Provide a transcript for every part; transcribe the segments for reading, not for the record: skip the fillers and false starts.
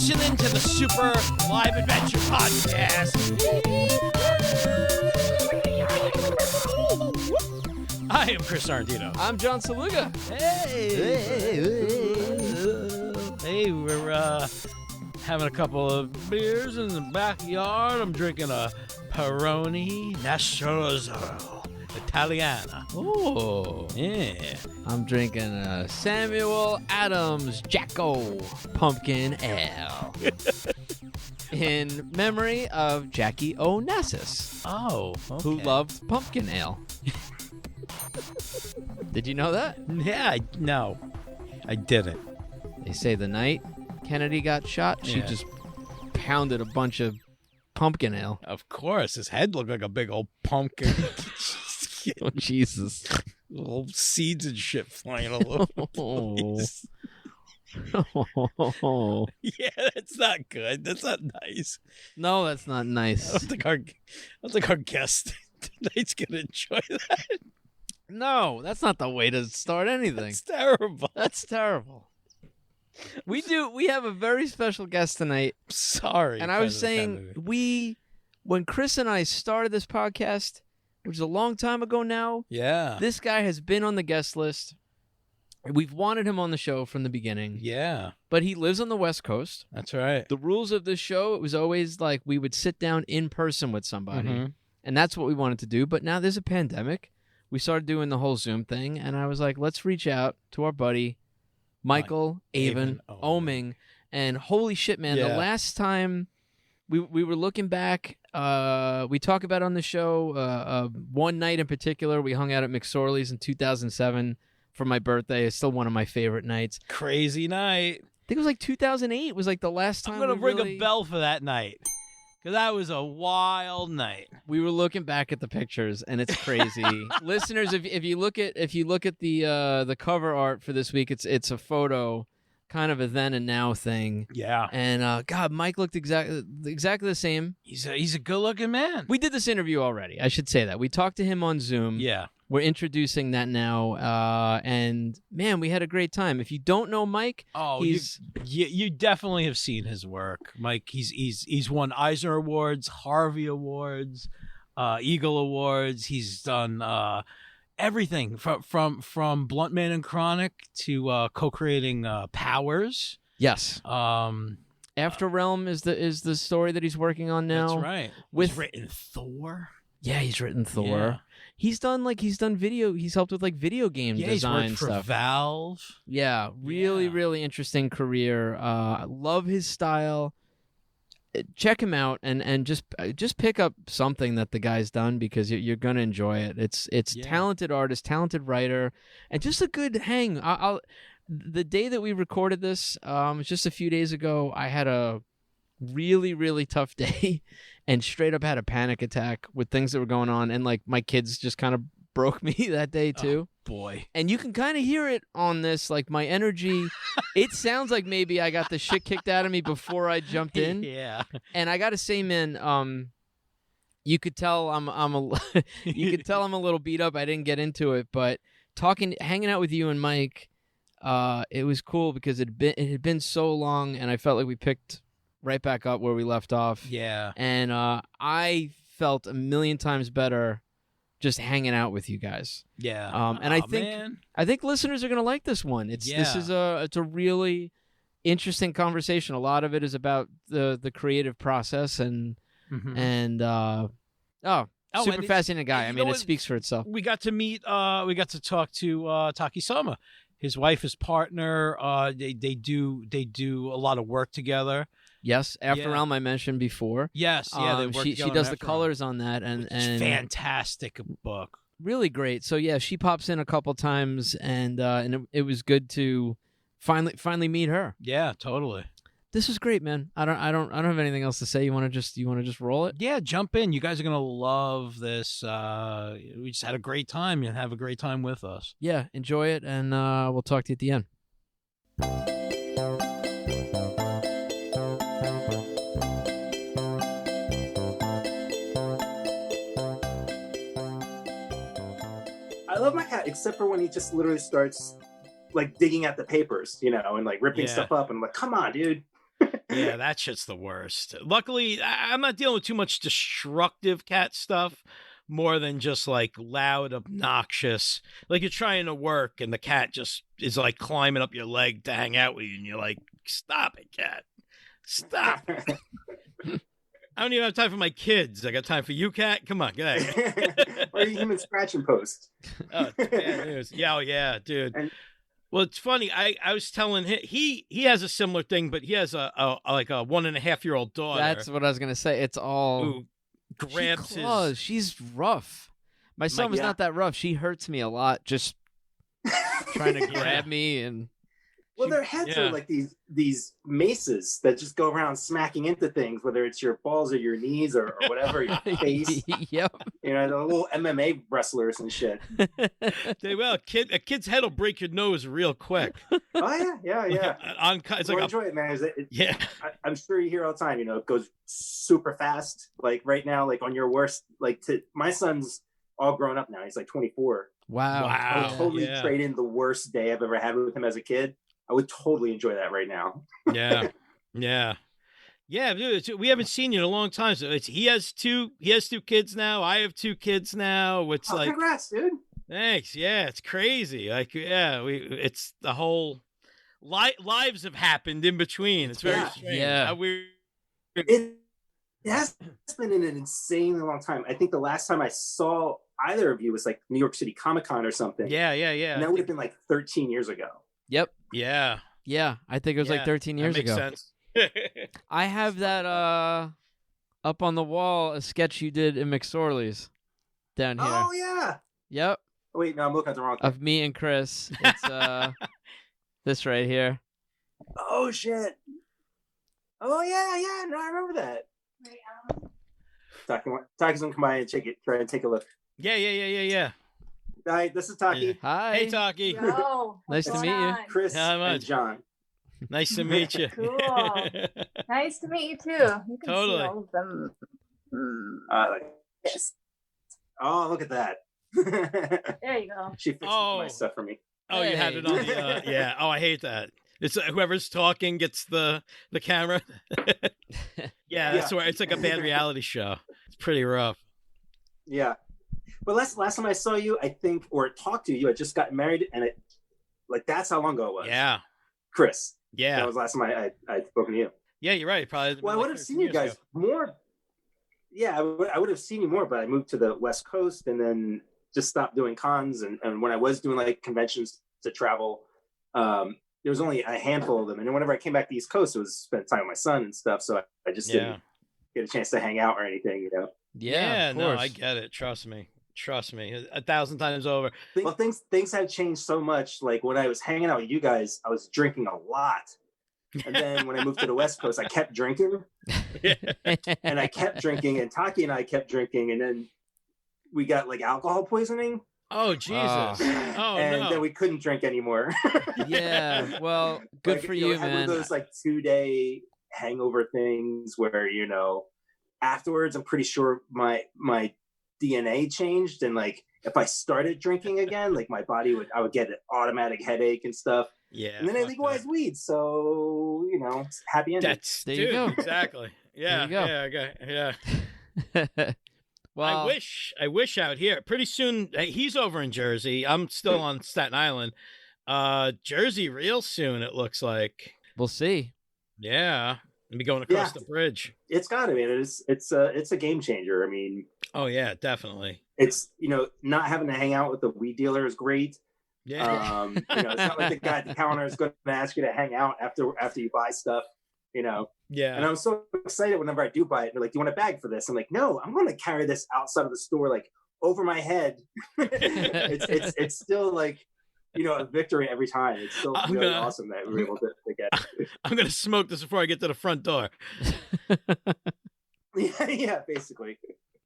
listening to the Super Live Adventure Podcast. I am Chris Arndino. I'm John Saluga. Hey, we're having a couple of beers in the backyard. I'm drinking a Peroni Nastroso Italiana. Oh. Yeah. I'm drinking a Samuel Adams Jacko Pumpkin Ale. In memory of Jackie Onassis. Oh, okay. Who loved pumpkin ale. Did you know that? Yeah, no, I didn't. They say the night Kennedy got shot, she just pounded a bunch of pumpkin ale. Of course, his head looked like a big old pumpkin. Oh, Jesus. Little seeds and shit flying all over the place. Oh. Yeah, that's not good. That's not nice. No, that's not I nice. don't think our guest tonight's gonna enjoy that. No, that's not the way to start anything. It's terrible. That's terrible. We have a very special guest tonight. Sorry. And I was President saying, Kennedy. when Chris and I started this podcast, which is a long time ago now, Yeah. this guy has been on the guest list. We've wanted him on the show from the beginning. Yeah. But he lives on the West Coast. That's right. The rules of this show, it was always like we would sit down in person with somebody. Mm-hmm. And that's what we wanted to do. But now there's a pandemic. We started doing the whole Zoom thing. And I was like, let's reach out to our buddy, Michael Avon Oeming. And holy shit, man, the last time we were looking back, we talk about on the show, one night in particular, we hung out at McSorley's in 2007 for my birthday. It's still one of my favorite nights. Crazy night. I think it was like 2008 was like the last time I'm going to ring a bell for that night. Because that was a wild night. We were looking back at the pictures, and it's crazy. Listeners, if you look at the cover art for this week, it's a photo, kind of a then and now thing. Yeah. And God, Mike looked exactly the same. He's a good-looking man. We did this interview already. I should say that. We talked to him on Zoom. Yeah. We're introducing that now, and man, we had a great time. If you don't know Mike, you definitely have seen his work, Mike. He's won Eisner Awards, Harvey Awards, Eagle Awards. He's done everything from Blunt Man and Chronic to co-creating Powers. Yes. After Realm is the story that he's working on now. That's right. He's written Thor. Yeah, he's written Thor. Yeah. He's done video. He's helped with like video game design he's worked for stuff. Valve. Yeah, really interesting career. Love his style. Check him out and just pick up something that the guy's done because you're gonna enjoy it. It's talented artist, talented writer, and just a good hang. The day that we recorded this, just a few days ago, I had a really tough day and straight up had a panic attack with things that were going on, and like my kids just kind of broke me that day too. Oh, boy. And you can kind of hear it on this, like my energy. It sounds like maybe I got the shit kicked out of me before I jumped in. Yeah. And I gotta say, man, you could tell I'm a little beat up. I didn't get into it, but hanging out with you and Mike, it was cool because it had been so long, and I felt like we picked right back up where we left off. Yeah. And I felt a million times better just hanging out with you guys. Yeah. And I think listeners are going to like this one. It's a really interesting conversation. A lot of it is about the creative process and super fascinating guy. I mean, it speaks for itself. We got to meet we got to talk to Taki Soma. His wife, his partner, they do a lot of work together. Yes, After Realm I mentioned before. Yes, yeah, she does the colors on that, and fantastic book, really great. So yeah, she pops in a couple times, and it was good to finally meet her. Yeah, totally. This is great, man. I don't have anything else to say. You want to just roll it? Yeah, jump in. You guys are gonna love this. We just had a great time. You have a great time with us. Yeah, enjoy it, and we'll talk to you at the end. I love my cat, except for when he just literally starts like digging at the papers, and like ripping stuff up. And I'm like, come on, dude. Yeah, that shit's the worst. Luckily, I'm not dealing with too much destructive cat stuff, more than just like loud, obnoxious. Like you're trying to work and the cat just is like climbing up your leg to hang out with you, and you're like, "Stop it, cat! Stop!" I don't even have time for my kids. I got time for you, cat. Come on, get out of here. Or you human scratch and post. Oh, it's bad news. Yeah, oh, yeah, dude. And- Well, it's funny. I was telling him he has a similar thing, but he has a like a 1.5-year-old daughter. That's what I was gonna say. It's all who grabs she claws. She's rough. My son was not that rough. She hurts me a lot, just trying to grab me and. Well, their heads are like these maces that just go around smacking into things, whether it's your balls or your knees or whatever, your face. Yep. You know, the little MMA wrestlers and shit. A kid's head will break your nose real quick. Oh yeah. It's like enjoy it, man. Yeah. I'm sure you hear all the time. You know, it goes super fast. Like right now, like on your worst, my son's all grown up now. He's like 24. Wow. I would totally trade in the worst day I've ever had with him as a kid. I would totally enjoy that right now. Yeah, dude. We haven't seen you in a long time. So he has two kids now. I have 2 kids now. It's like, congrats, dude. Thanks. Yeah, it's crazy. Like, it's the whole lives have happened in between. It's very strange. Yeah. How weird. It has been in an insanely long time. I think the last time I saw either of you was like New York City Comic Con or something. Yeah. And that would have been like 13 years ago. Yep. Yeah. Yeah. I think it was like 13 years that makes ago. Sense. I have that up on the wall, a sketch you did in McSorley's down here. Oh yeah. Yep. Wait, no, I'm looking at the wrong thing. Of me and Chris. It's this right here. Oh shit. Oh yeah. No, I remember that. Taki's gonna come by and try and take a look. Yeah. Hi, this is Taki. Yeah. Hi. Hey, Taki. Yo, Nice to meet you. Chris How much? and John. Nice to meet you. Cool. Nice to meet you too. You can Totally. see all of them. Yes. Oh, look at that. There you go. She fixed my stuff for me. Oh, you had it on the yeah. Oh, I hate that. It's whoever's talking gets the camera. That's where it's like a bad reality show. It's pretty rough. Yeah. But last time I saw you, I think, or talked to you, I just got married, and that's how long ago it was. Yeah. Chris. Yeah. That was the last time I'd spoken to you. Yeah, you're right. Probably. Well, I would have seen you guys more. Yeah, I would have seen you more, but I moved to the West Coast and then just stopped doing cons. And when I was doing like conventions to travel, there was only a handful of them. And then whenever I came back to the East Coast, it was spend time with my son and stuff. So I just didn't get a chance to hang out or anything, you know? Yeah, no, I get it. Trust me, 1,000 times over. Well, things have changed so much. Like when I was hanging out with you guys, I was drinking a lot. And then when I moved to the West Coast, I kept drinking. And I kept drinking, and Taki and I kept drinking, and then we got like alcohol poisoning. Oh, Jesus. And then we couldn't drink anymore. Yeah, well, good for you, man. One of those like 2-day hangover things where, afterwards, I'm pretty sure my DNA changed, and like if I started drinking again, like my body I would get an automatic headache and stuff. Yeah. And then I legalized weed, so happy ending. There you go. Exactly. Yeah. There you go. Yeah. Well, I wish out here. Pretty soon he's over in Jersey. I'm still on Staten Island. Jersey real soon, it looks like. We'll see. Yeah. I'll be going across the bridge. It's gotta be. It's a game changer. I mean, oh yeah, definitely. It's not having to hang out with the weed dealer is great. Yeah. It's not like the guy at the counter is going to ask you to hang out after you buy stuff. Yeah. And I'm so excited whenever I do buy it. They're like, "Do you want a bag for this?" I'm like, "No, I'm going to carry this outside of the store, like over my head." It's still like, a victory every time. It's still really awesome that we were able to get it. I'm going to smoke this before I get to the front door. Yeah, basically.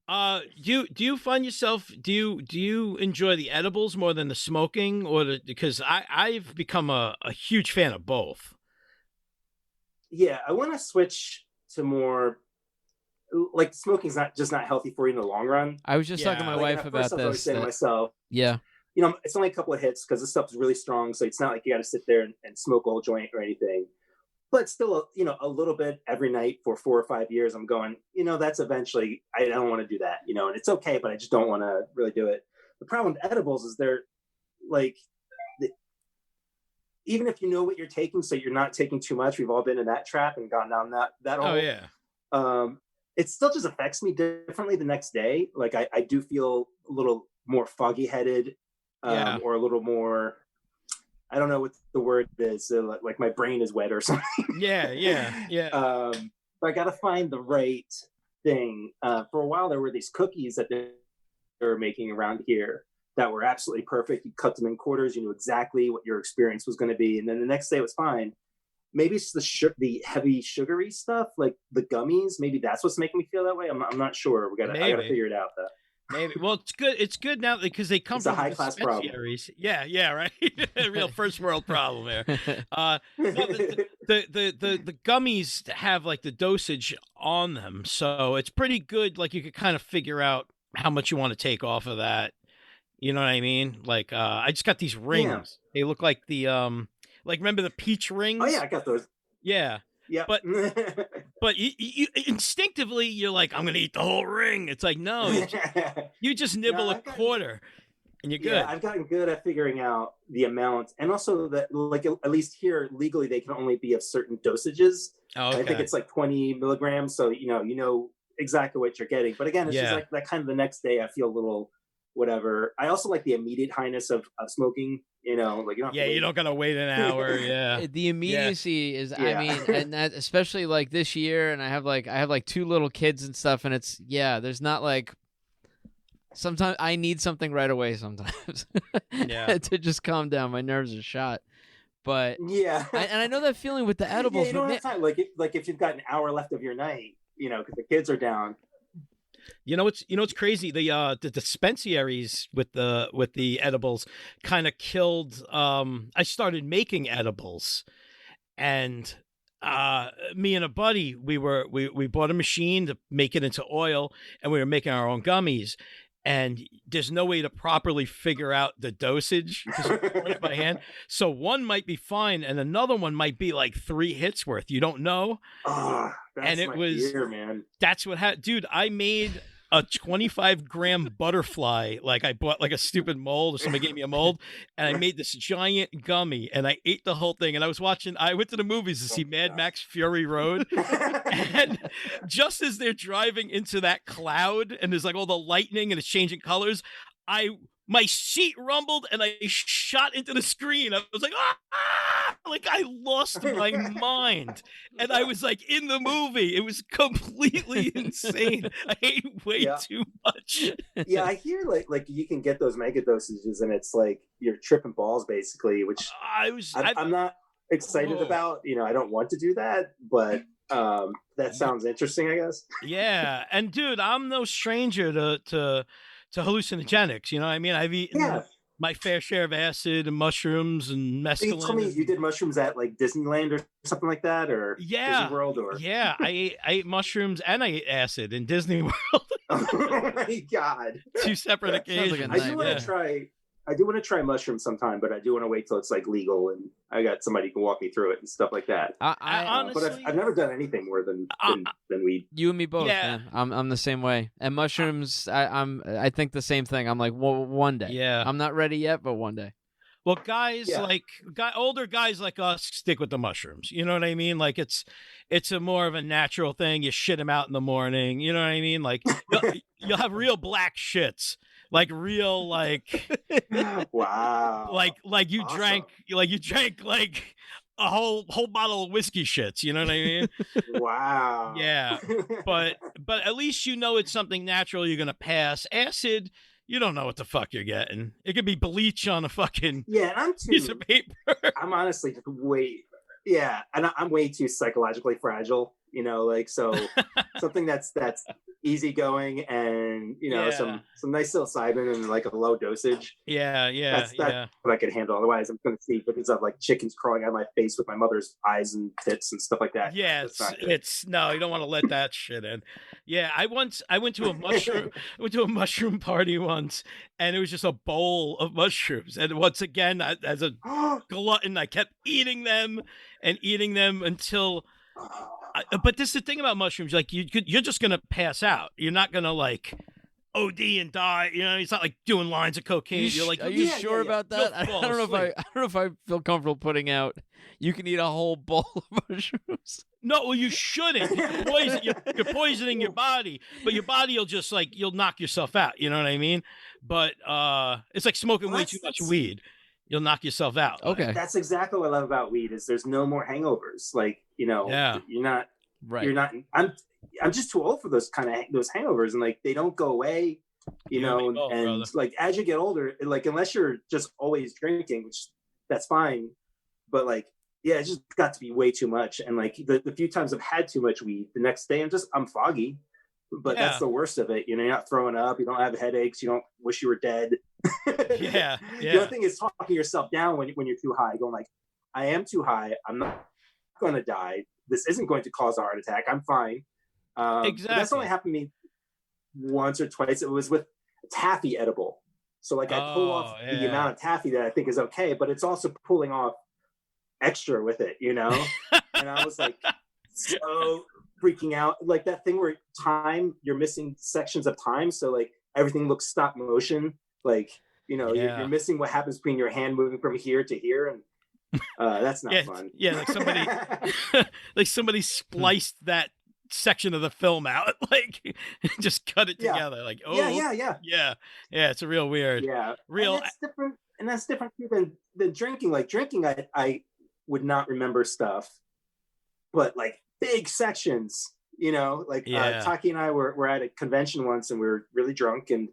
Do you find yourself, do you enjoy the edibles more than the smoking, because I've become a huge fan of both. Yeah, I want to switch to more, like, smoking's not healthy for you in the long run. I was just talking to my wife about I was saying to myself, yeah, it's only a couple of hits because this stuff is really strong, so it's not like you got to sit there and smoke a whole joint or anything. but still, a little bit every night for 4 or 5 years, I'm going, that's eventually, I don't want to do that, and it's okay, but I just don't want to really do it. The problem with edibles is they're like, even if you know what you're taking, so you're not taking too much, we've all been in that trap and gone down that hole. Oh yeah. It still just affects me differently the next day. Like I do feel a little more foggy headed, or a little more, I don't know what the word is, like my brain is wet or something. Yeah. But I got to find the right thing. For a while, there were these cookies that they were making around here that were absolutely perfect. You cut them in quarters, you knew exactly what your experience was going to be, and then the next day it was fine. Maybe it's the heavy sugary stuff, like the gummies. Maybe that's what's making me feel that way. I'm not sure. I gotta figure it out though. Maybe. Well, it's good. It's good now because they come it's from a high class problem. Yeah, right. A real first world problem there. The gummies have like the dosage on them, so it's pretty good. Like you could kind of figure out how much you want to take off of that. You know what I mean? Like I just got these rings. Yeah. They look like the like remember the peach rings? Oh yeah, I got those. Yeah. Yeah. But you instinctively you're like, I'm gonna eat the whole ring. It's like, no, you just nibble a quarter and you're good. Yeah, I've gotten good at figuring out the amount, and also that, like, at least here legally they can only be of certain dosages. Oh, okay. I think it's like 20 milligrams, so you know exactly what you're getting. But again, it's just like that kind of the next day I feel a little whatever. I also like the immediate highness of smoking. Like you don't. You don't gotta wait an hour. Yeah, the immediacy is. I mean, and that especially like this year, and I have like 2 little kids and stuff, and it's there's not like. Sometimes I need something right away. Sometimes, to just calm down. My nerves are shot. But and I know that feeling with the edibles. You don't have time. Like if you've got an hour left of your night, because the kids are down. It's crazy. The dispensaries with the edibles kind of killed. I started making edibles, and me and a buddy we bought a machine to make it into oil, and we were making our own gummies. And there's no way to properly figure out the dosage because we're doing it by hand. So one might be fine, and another one might be like 3 hits worth. You don't know. That's fear, man. That's what happened, dude. I made a 25-gram butterfly. Like I bought like a stupid mold, or somebody gave me a mold, and I made this giant gummy, and I ate the whole thing. And I went to the movies to see Mad Max Fury Road, and just as they're driving into that cloud, and there's like all the lightning and it's changing colors, my seat rumbled and I shot into the screen. I was like, like I lost my mind. And I was like in the movie. It was completely insane. I ate way too much. Yeah, I hear like you can get those mega dosages and it's like you're tripping balls basically, which I'm not excited about. I don't want to do that, but that sounds interesting, I guess. Yeah. And dude, I'm no stranger to hallucinogenics, you know what I mean? I've eaten my fair share of acid and mushrooms and mescaline. You told me you did mushrooms at like Disneyland or something like that, or Disney World, or I ate mushrooms and I ate acid in Disney World. Oh my god! 2 separate occasions. I do want to try mushrooms sometime, but I do want to wait till it's like legal and I got somebody who can walk me through it and stuff like that. Honestly, but I've never done anything more than weed. You and me both. Yeah, man. I'm the same way. And mushrooms, I think the same thing. I'm like, well, one day. Yeah, I'm not ready yet, but one day. Well, older guys like us stick with the mushrooms. You know what I mean? Like it's a more of a natural thing. You shit them out in the morning. You know what I mean? Like you'll have real black shits. Like real, like wow, like you drank like a whole bottle of whiskey shits. You know what I mean? Wow. Yeah, but at least it's something natural. You're gonna pass. Acid, you don't know what the fuck you're getting. It could be bleach on a fucking and I'm piece of paper. I'm honestly just and I'm way too psychologically fragile. So something that's easygoing and some nice psilocybin and like a low dosage. That's what I could handle. Otherwise, I'm going to see pictures of like chickens crawling out of my face with my mother's eyes and tits and stuff like that. Yeah, it's no, you don't want to let that shit in. Yeah, I went to a mushroom party once, and it was just a bowl of mushrooms. And once again, as a glutton, I kept eating them until. But this is the thing about mushrooms, like you're just gonna pass out. You're not gonna like OD and die. It's not like doing lines of cocaine. Are you sure about that? I don't know if I feel comfortable putting out. You can eat a whole bowl of mushrooms. No, well, you shouldn't. You're poisoning your body, but your body will just you'll knock yourself out. You know what I mean? But it's like smoking way too much weed. You'll knock yourself out. Okay, that's exactly what I love about weed is there's no more hangovers. Like you're not right. You're not. I'm just too old for those hangovers, and like they don't go away. Brother. Like as you get older, like unless you're just always drinking, which that's fine, but like it's just got to be way too much. And like the few times I've had too much weed, the next day I'm foggy. But that's the worst of it. You're not throwing up. You don't have headaches. You don't wish you were dead. The other thing is talking yourself down when you're too high. Going like, I am too high. I'm not going to die. This isn't going to cause a heart attack. I'm fine. Exactly. That's only happened to me once or twice. It was with taffy edible. So like I pull off the amount of taffy that I think is okay, but it's also pulling off extra with it, And I was like, so freaking out, like that thing where you're missing sections of time, so like everything looks stop motion, like you're missing what happens between your hand moving from here to here, and that's not fun. Like somebody spliced that section of the film out, like just cut it together, like it's a real weird and that's different too than drinking. Like drinking, I would not remember stuff, but like big sections, Taki and I were at a convention once and we were really drunk, and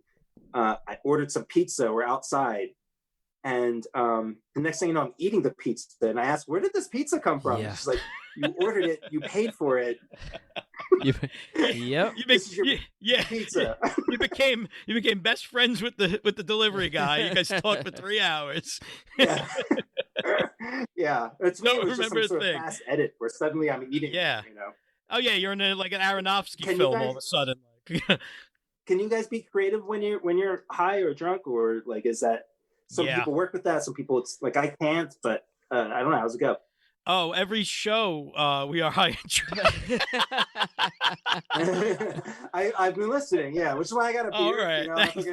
I ordered some pizza. We're outside, and the next thing you know, I'm eating the pizza, and I asked, where did this pizza come from? She's like, you ordered it, you paid for it. Yep. Pizza. You became best friends with the delivery guy. You guys talked for 3 hours. It's remember just some sort of fast edit where suddenly I'm eating. Oh yeah, you're in like an Aronofsky film all of a sudden. Can you guys be creative when you're high or drunk, or like is that some people work with that? Some people it's like I can't, but I don't know. How's it go? Oh, every show we are high and drunk. I've been listening, which is why I got a beer. All right,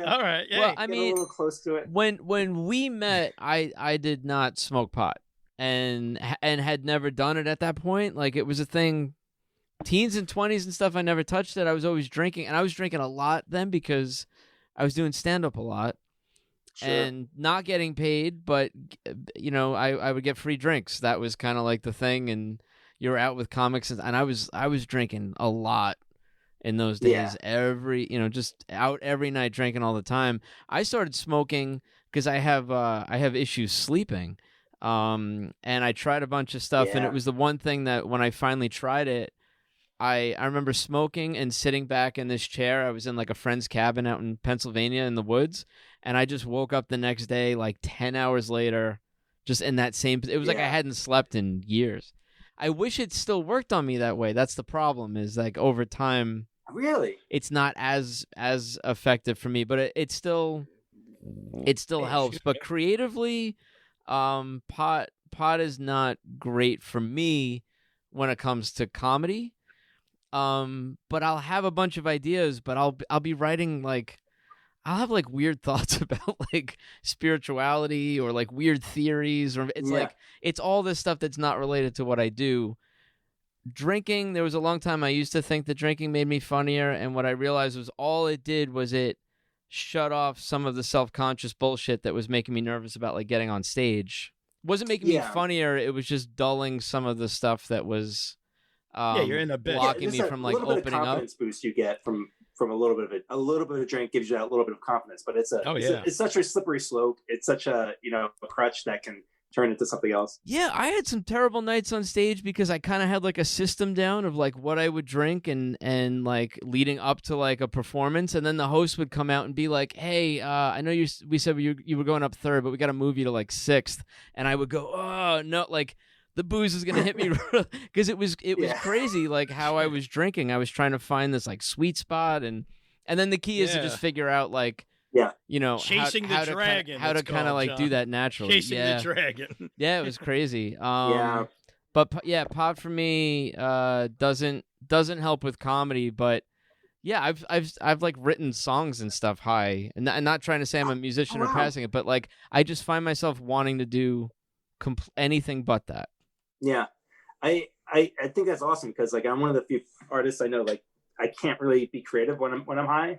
all right. Yeah. Well, I mean, a little close to it. When we met, I did not smoke pot and had never done it at that point. Like it was a thing, teens and 20s and stuff. I never touched it. I was always drinking, and I was drinking a lot then because I was doing stand up a lot. Sure. And not getting paid, but I would get free drinks. That was kind of like the thing, and you were out with comics, and I was drinking a lot in those days. Just out every night, drinking all the time. I started smoking because I have issues sleeping, and I tried a bunch of stuff, and it was the one thing that when I finally tried it, I remember smoking and sitting back in this chair. I was in like a friend's cabin out in Pennsylvania in the woods. And I just woke up the next day, like 10 hours later, just in that same. It was like I hadn't slept in years. I wish it still worked on me that way. That's the problem. Is like over time, really, it's not as effective for me. But it still helps. But creatively, pot is not great for me when it comes to comedy. But I'll have a bunch of ideas. But I'll be writing like. I'll have like weird thoughts about like spirituality or like weird theories, or it's like it's all this stuff that's not related to what I do. Drinking, there was a long time I used to think that drinking made me funnier, and what I realized was all it did was it shut off some of the self-conscious bullshit that was making me nervous about like getting on stage. It wasn't making me funnier, it was just dulling some of the stuff that was you're in a bit blocking me from like opening up. A little bit of confidence boost you get from a little bit of it. A little bit of drink gives you that little bit of confidence, but it's such a slippery slope. It's such a a crutch that can turn into something else. Yeah, I had some terrible nights on stage because I kind of had like a system down of like what I would drink and like leading up to like a performance, and then the host would come out and be like, "Hey, I know we said you were going up third, but we got to move you to like sixth," and I would go, "Oh no!" Like the booze is gonna hit me because it was crazy like how I was drinking. I was trying to find this like sweet spot, and then the key is to just figure out like. Yeah, you know, chasing how the dragon. How to kind of like do that naturally. Chasing the dragon. Yeah, it was crazy. Yeah. But pot for me doesn't help with comedy. But yeah, I've like written songs and stuff high, and not trying to say I'm a musician or passing it, but like I just find myself wanting to do anything but that. Yeah, I think that's awesome because like I'm one of the few artists I know like I can't really be creative when I'm high.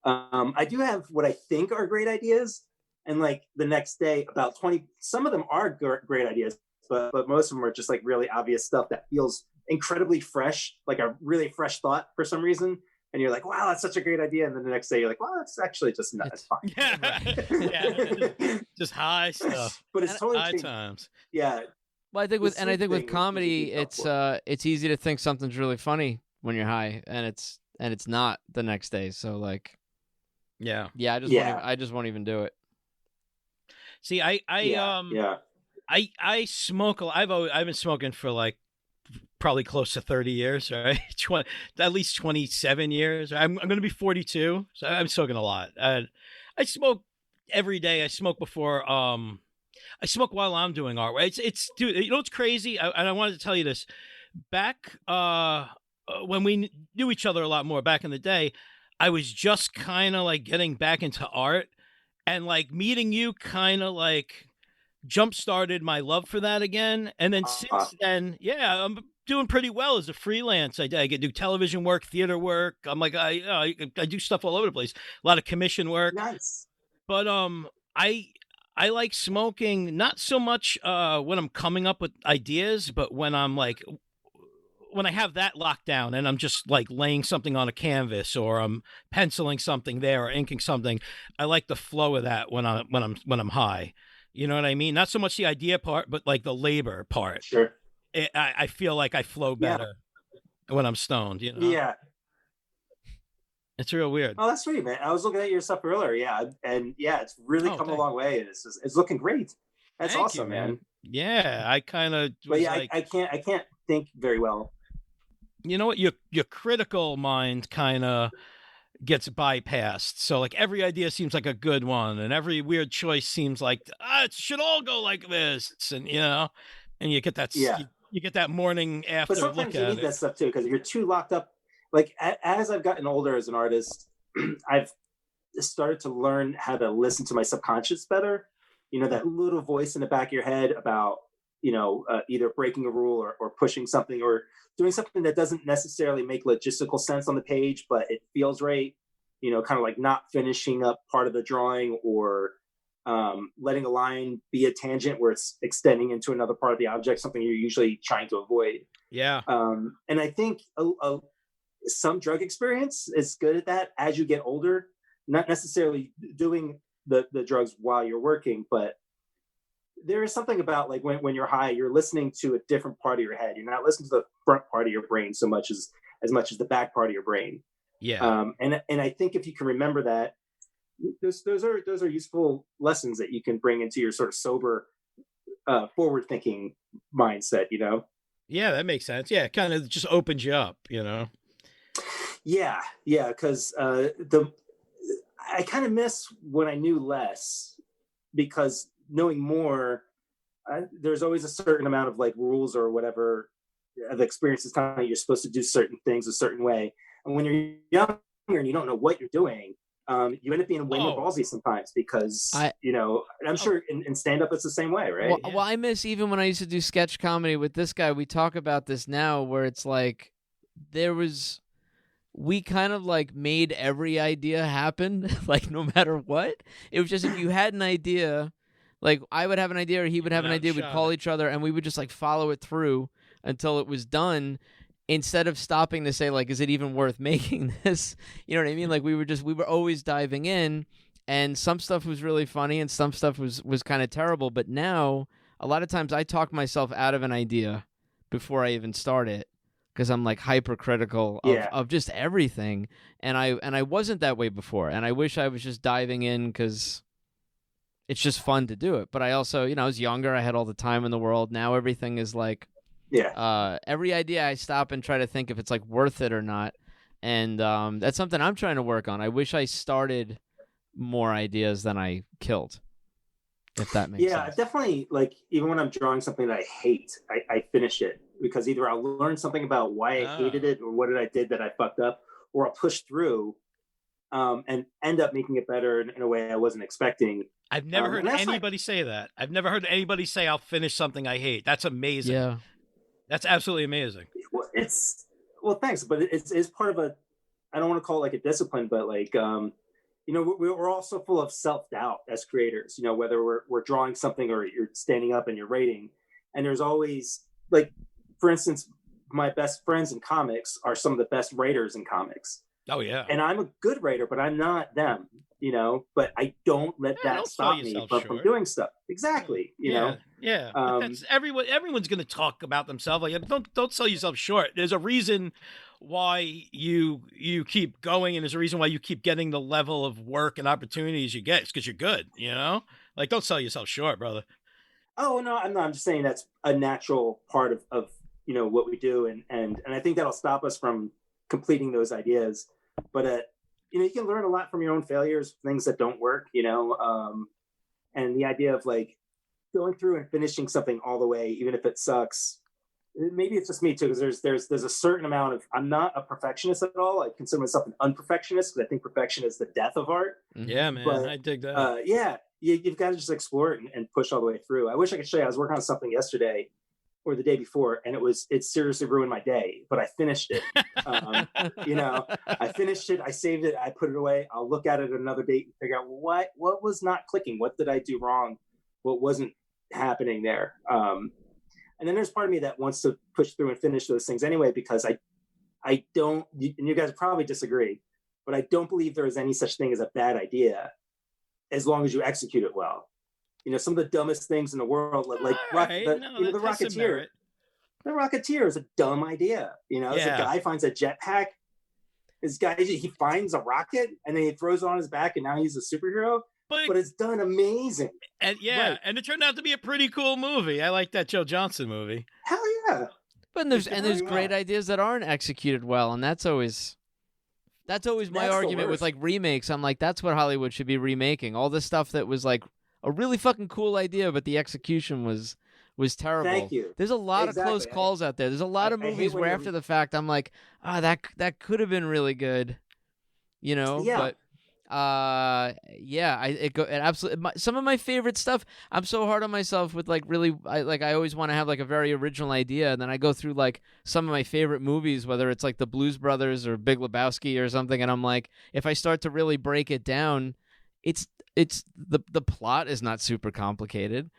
I do have what I think are great ideas, and like the next day, about 20. Some of them are great ideas, but most of them are just like really obvious stuff that feels incredibly fresh, like a really fresh thought for some reason. And you're like, wow, that's such a great idea. And then the next day, you're like, well, that's actually just not. It's fine. Yeah, just high stuff. But it's totally high times. Yeah. Well, I think with comedy, it's easy to think something's really funny when you're high, and it's not the next day. So like. Yeah. I just won't even do it. See, I smoke. I've been smoking for like probably close to 30 years, right? At least 27 years. I'm going to be 42, so I'm smoking a lot. I smoke every day. I smoke before. I smoke while I'm doing art. It's dude. You know what's crazy? And I wanted to tell you this. Back when we knew each other a lot more back in the day. I was just kind of like getting back into art, and like meeting you kind of like jump started my love for that again. And then since then, yeah, I'm doing pretty well as a freelance. I get do television work, theater work. I'm like, I do stuff all over the place. A lot of commission work. Nice. But I like smoking not so much when I'm coming up with ideas, but when I'm like. When I have that locked down and I'm just like laying something on a canvas or I'm penciling something there or inking something, I like the flow of that when I'm high. You know what I mean? Not so much the idea part, but like the labor part. Sure. I feel like I flow better when I'm stoned. You know? Yeah. It's real weird. Oh, that's sweet, man. I was looking at your stuff earlier. Yeah, and yeah, it's really come a long way. It's looking great. That's awesome, man. Yeah, I kind of. But yeah, like, I can't think very well. You know what? Your critical mind kind of gets bypassed. So like every idea seems like a good one, and every weird choice seems like it should all go like this, and you know, and you get that. Yeah. You get that morning after. But sometimes look you at need it. that stuff too because you're too locked up. Like as I've gotten older as an artist, I've started to learn how to listen to my subconscious better. You know, that little voice in the back of your head about, you know, either breaking a rule or pushing something or doing something that doesn't necessarily make logistical sense on the page, but it feels right. You know, kind of like not finishing up part of the drawing or letting a line be a tangent where it's extending into another part of the object, something you're usually trying to avoid. Yeah. And I think some drug experience is good at that as you get older, not necessarily doing the drugs while you're working, but there is something about like when you're high, you're listening to a different part of your head. You're not listening to the front part of your brain so much as much as the back part of your brain. Yeah. And I think if you can remember that, those are useful lessons that you can bring into your sort of sober, forward thinking mindset, you know? Yeah, that makes sense. Yeah. It kind of just opens you up, you know? Yeah. Cause I kind of miss when I knew less, because knowing more, there's always a certain amount of like rules or whatever the experience is telling you you're supposed to do certain things a certain way. And when you're younger and you don't know what you're doing, you end up being way more ballsy sometimes because, you know, and I'm sure in stand-up it's the same way, right? Well, I miss even when I used to do sketch comedy with this guy, we talk about this now where it's like we kind of like made every idea happen, like no matter what. It was just if you had an idea, like I would have an idea or he would have an idea, we'd call each other and we would just like follow it through until it was done, instead of stopping to say like, is it even worth making this? You know what I mean? Like we were always diving in, and some stuff was really funny and some stuff was kind of terrible. But now a lot of times I talk myself out of an idea before I even start it because I'm like hypercritical of just everything, and I wasn't that way before, and I wish I was just diving in because it's just fun to do it. But I also, I was younger, I had all the time in the world. Now everything is like, every idea I stop and try to think if it's like worth it or not, and that's something I'm trying to work on. I wish I started more ideas than I killed. If that makes sense. Yeah, definitely. Like, even when I'm drawing something that I hate, I finish it because either I'll learn something about why I hated it or what I did that I fucked up, or I'll push through and end up making it better in a way I wasn't expecting. I've never heard anybody say that. I've never heard anybody say, I'll finish something I hate. That's amazing. Yeah. That's absolutely amazing. Well, thanks. But it's part of I don't want to call it like a discipline, but like, we're also full of self-doubt as creators, whether we're drawing something or you're standing up and you're writing. And there's always, like, for instance, my best friends in comics are some of the best writers in comics. Oh, yeah. And I'm a good writer, but I'm not them, but I don't let that stop me from doing stuff. Exactly. You know? Yeah. That's everyone's going to talk about themselves. Like, don't sell yourself short. There's a reason why you keep going, and there's a reason why you keep getting the level of work and opportunities you get. It's because you're good, Like, don't sell yourself short, brother. Oh, no, I'm not. I'm just saying that's a natural part of what we do, and I think that'll stop us from completing those ideas. But you can learn a lot from your own failures, things that don't work, and the idea of like going through and finishing something all the way, even if it sucks. Maybe it's just me too, because there's a certain amount of, I'm not a perfectionist at all. I consider myself an unperfectionist because I think perfection is the death of art. Yeah, man, but, I dig that. You've got to just explore it and push all the way through. I wish I could show you. I was working on something yesterday or the day before, and it seriously ruined my day, but I finished it. I finished it, I saved it, I put it away. I'll look at it another date and figure out what was not clicking. What did I do wrong? What wasn't happening there? And then there's part of me that wants to push through and finish those things anyway, because I don't, and you guys probably disagree, but I don't believe there is any such thing as a bad idea as long as you execute it well. Some of the dumbest things in the world, like the Rocketeer. The Rocketeer is a dumb idea. It's a guy finds a jetpack. This guy, he finds a rocket and then he throws it on his back and now he's a superhero. But it's done amazing. And and it turned out to be a pretty cool movie. I like that Joe Johnston movie. Hell yeah. But there's great ideas that aren't executed well, and that's always my argument with like remakes. I'm like, that's what Hollywood should be remaking. All this stuff that was like a really fucking cool idea, but the execution was terrible. Thank you. There's a lot of close calls out there. There's a lot of movies where after the fact I'm like, that could have been really good, but it absolutely. Some of my favorite stuff. I'm so hard on myself with like really. I always want to have like a very original idea, and then I go through like some of my favorite movies, whether it's like the Blues Brothers or Big Lebowski or something, and I'm like, if I start to really break it down, it's the plot is not super complicated.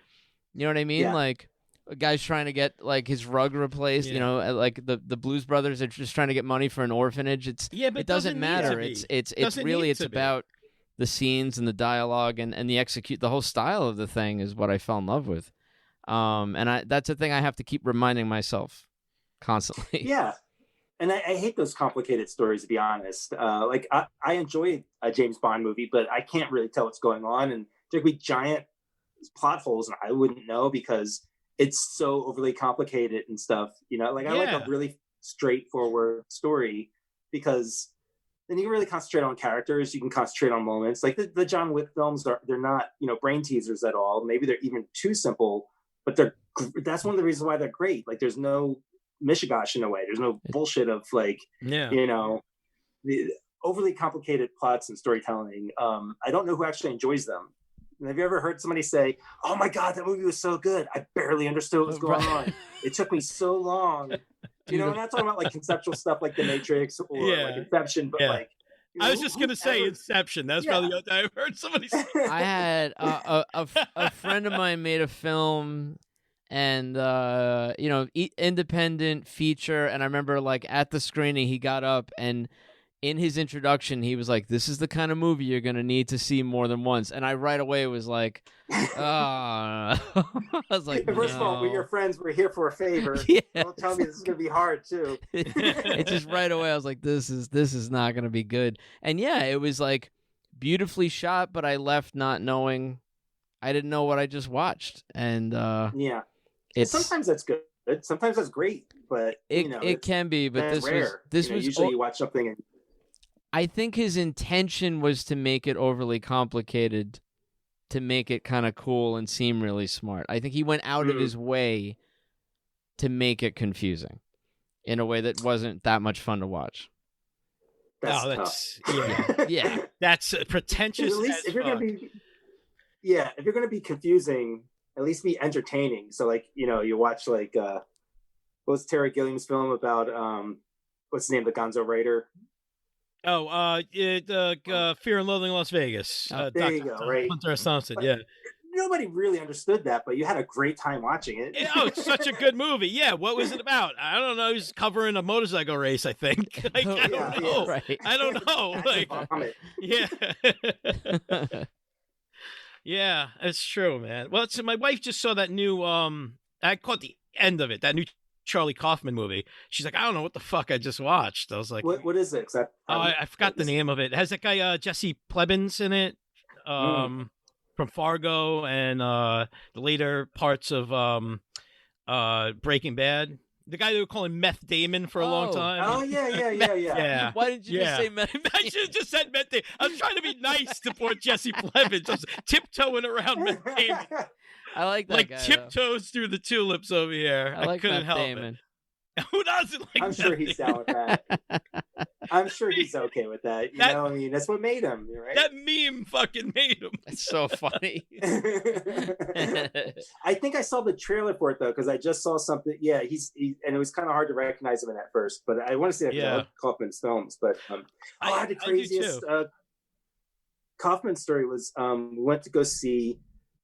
You know what I mean? Yeah. Like a guy's trying to get like his rug replaced. Like the Blues Brothers are just trying to get money for an orphanage. It doesn't matter. It's about the scenes and the dialogue and the whole style of the thing is what I fell in love with. That's a thing I have to keep reminding myself constantly. Yeah. And I hate those complicated stories, to be honest. Like I enjoy a James Bond movie, but I can't really tell what's going on. And there could be giant plot holes and I wouldn't know because it's so overly complicated and stuff, I like a really straightforward story because then you can really concentrate on characters. You can concentrate on moments like the John Wick films they're not, brain teasers at all. Maybe they're even too simple, but that's one of the reasons why they're great. Like there's no mishigash in a way. There's no bullshit of like, the overly complicated plots and storytelling. I don't know who actually enjoys them. Have you ever heard somebody say, "Oh my God, that movie was so good. I barely understood what was going on. It took me so long." I'm not talking about like conceptual stuff like The Matrix or like Inception, but like. I was just gonna say Inception. That's probably what I've heard somebody say. I had a friend of mine made a film, and independent feature, and I remember like at the screening he got up and in his introduction, he was like, "This is the kind of movie you're gonna need to see more than once." And I right away was like, I was like, first of all, we're your friends. We're here for a favor. Yeah. Don't tell me this is gonna be hard too. It just right away, I was like, this is not gonna be good. And yeah, it was like beautifully shot, but I left not knowing. I didn't know what I just watched, and yeah, it's sometimes that's good. Sometimes that's great, but it can be. But this rare. was usually you watch something and. I think his intention was to make it overly complicated, to make it kind of cool and seem really smart. I think he went out of his way to make it confusing in a way that wasn't that much fun to watch. That's yeah. That's pretentious. At least if you're gonna be confusing, at least be entertaining. So like, you watch like what was Terry Gilliam's film about what's the name, the Gonzo writer? Fear and Loathing in Las Vegas. There you go, right? Hunter S. Thompson, but yeah. Nobody really understood that, but you had a great time watching it. It's such a good movie. Yeah, what was it about? I don't know. He's covering a motorcycle race, I think. Like, I don't know. Yeah, right. I don't know. Like, yeah. Yeah, it's true, man. Well, my wife just saw that new, I caught the end of it, that new Charlie Kaufman movie. She's like, I don't know what the fuck I just watched. I was like, what is it? I forgot the name of it. It has that guy Jesse Plemons in it, from Fargo and the later parts of Breaking Bad. The guy they were calling Meth Damon for a long time. Oh yeah. Why didn't you just say Meth? I should have just said Meth Damon. I was trying to be nice to poor Jesse Plemons. I was tiptoeing around Meth Damon. I like that like guy, tiptoes through the tulips over here. I like couldn't Meth help Damon. it. Who doesn't like? I'm sure he's down with that. I'm sure he's okay with that. You know, I mean, that's what made him, right? That meme fucking made him. It's so funny. I think I saw the trailer for it though, because I just saw something. Yeah, and it was kind of hard to recognize him in at first, but I want to see that because I love Kaufman's films. But I had the craziest Kaufman story was we went to go see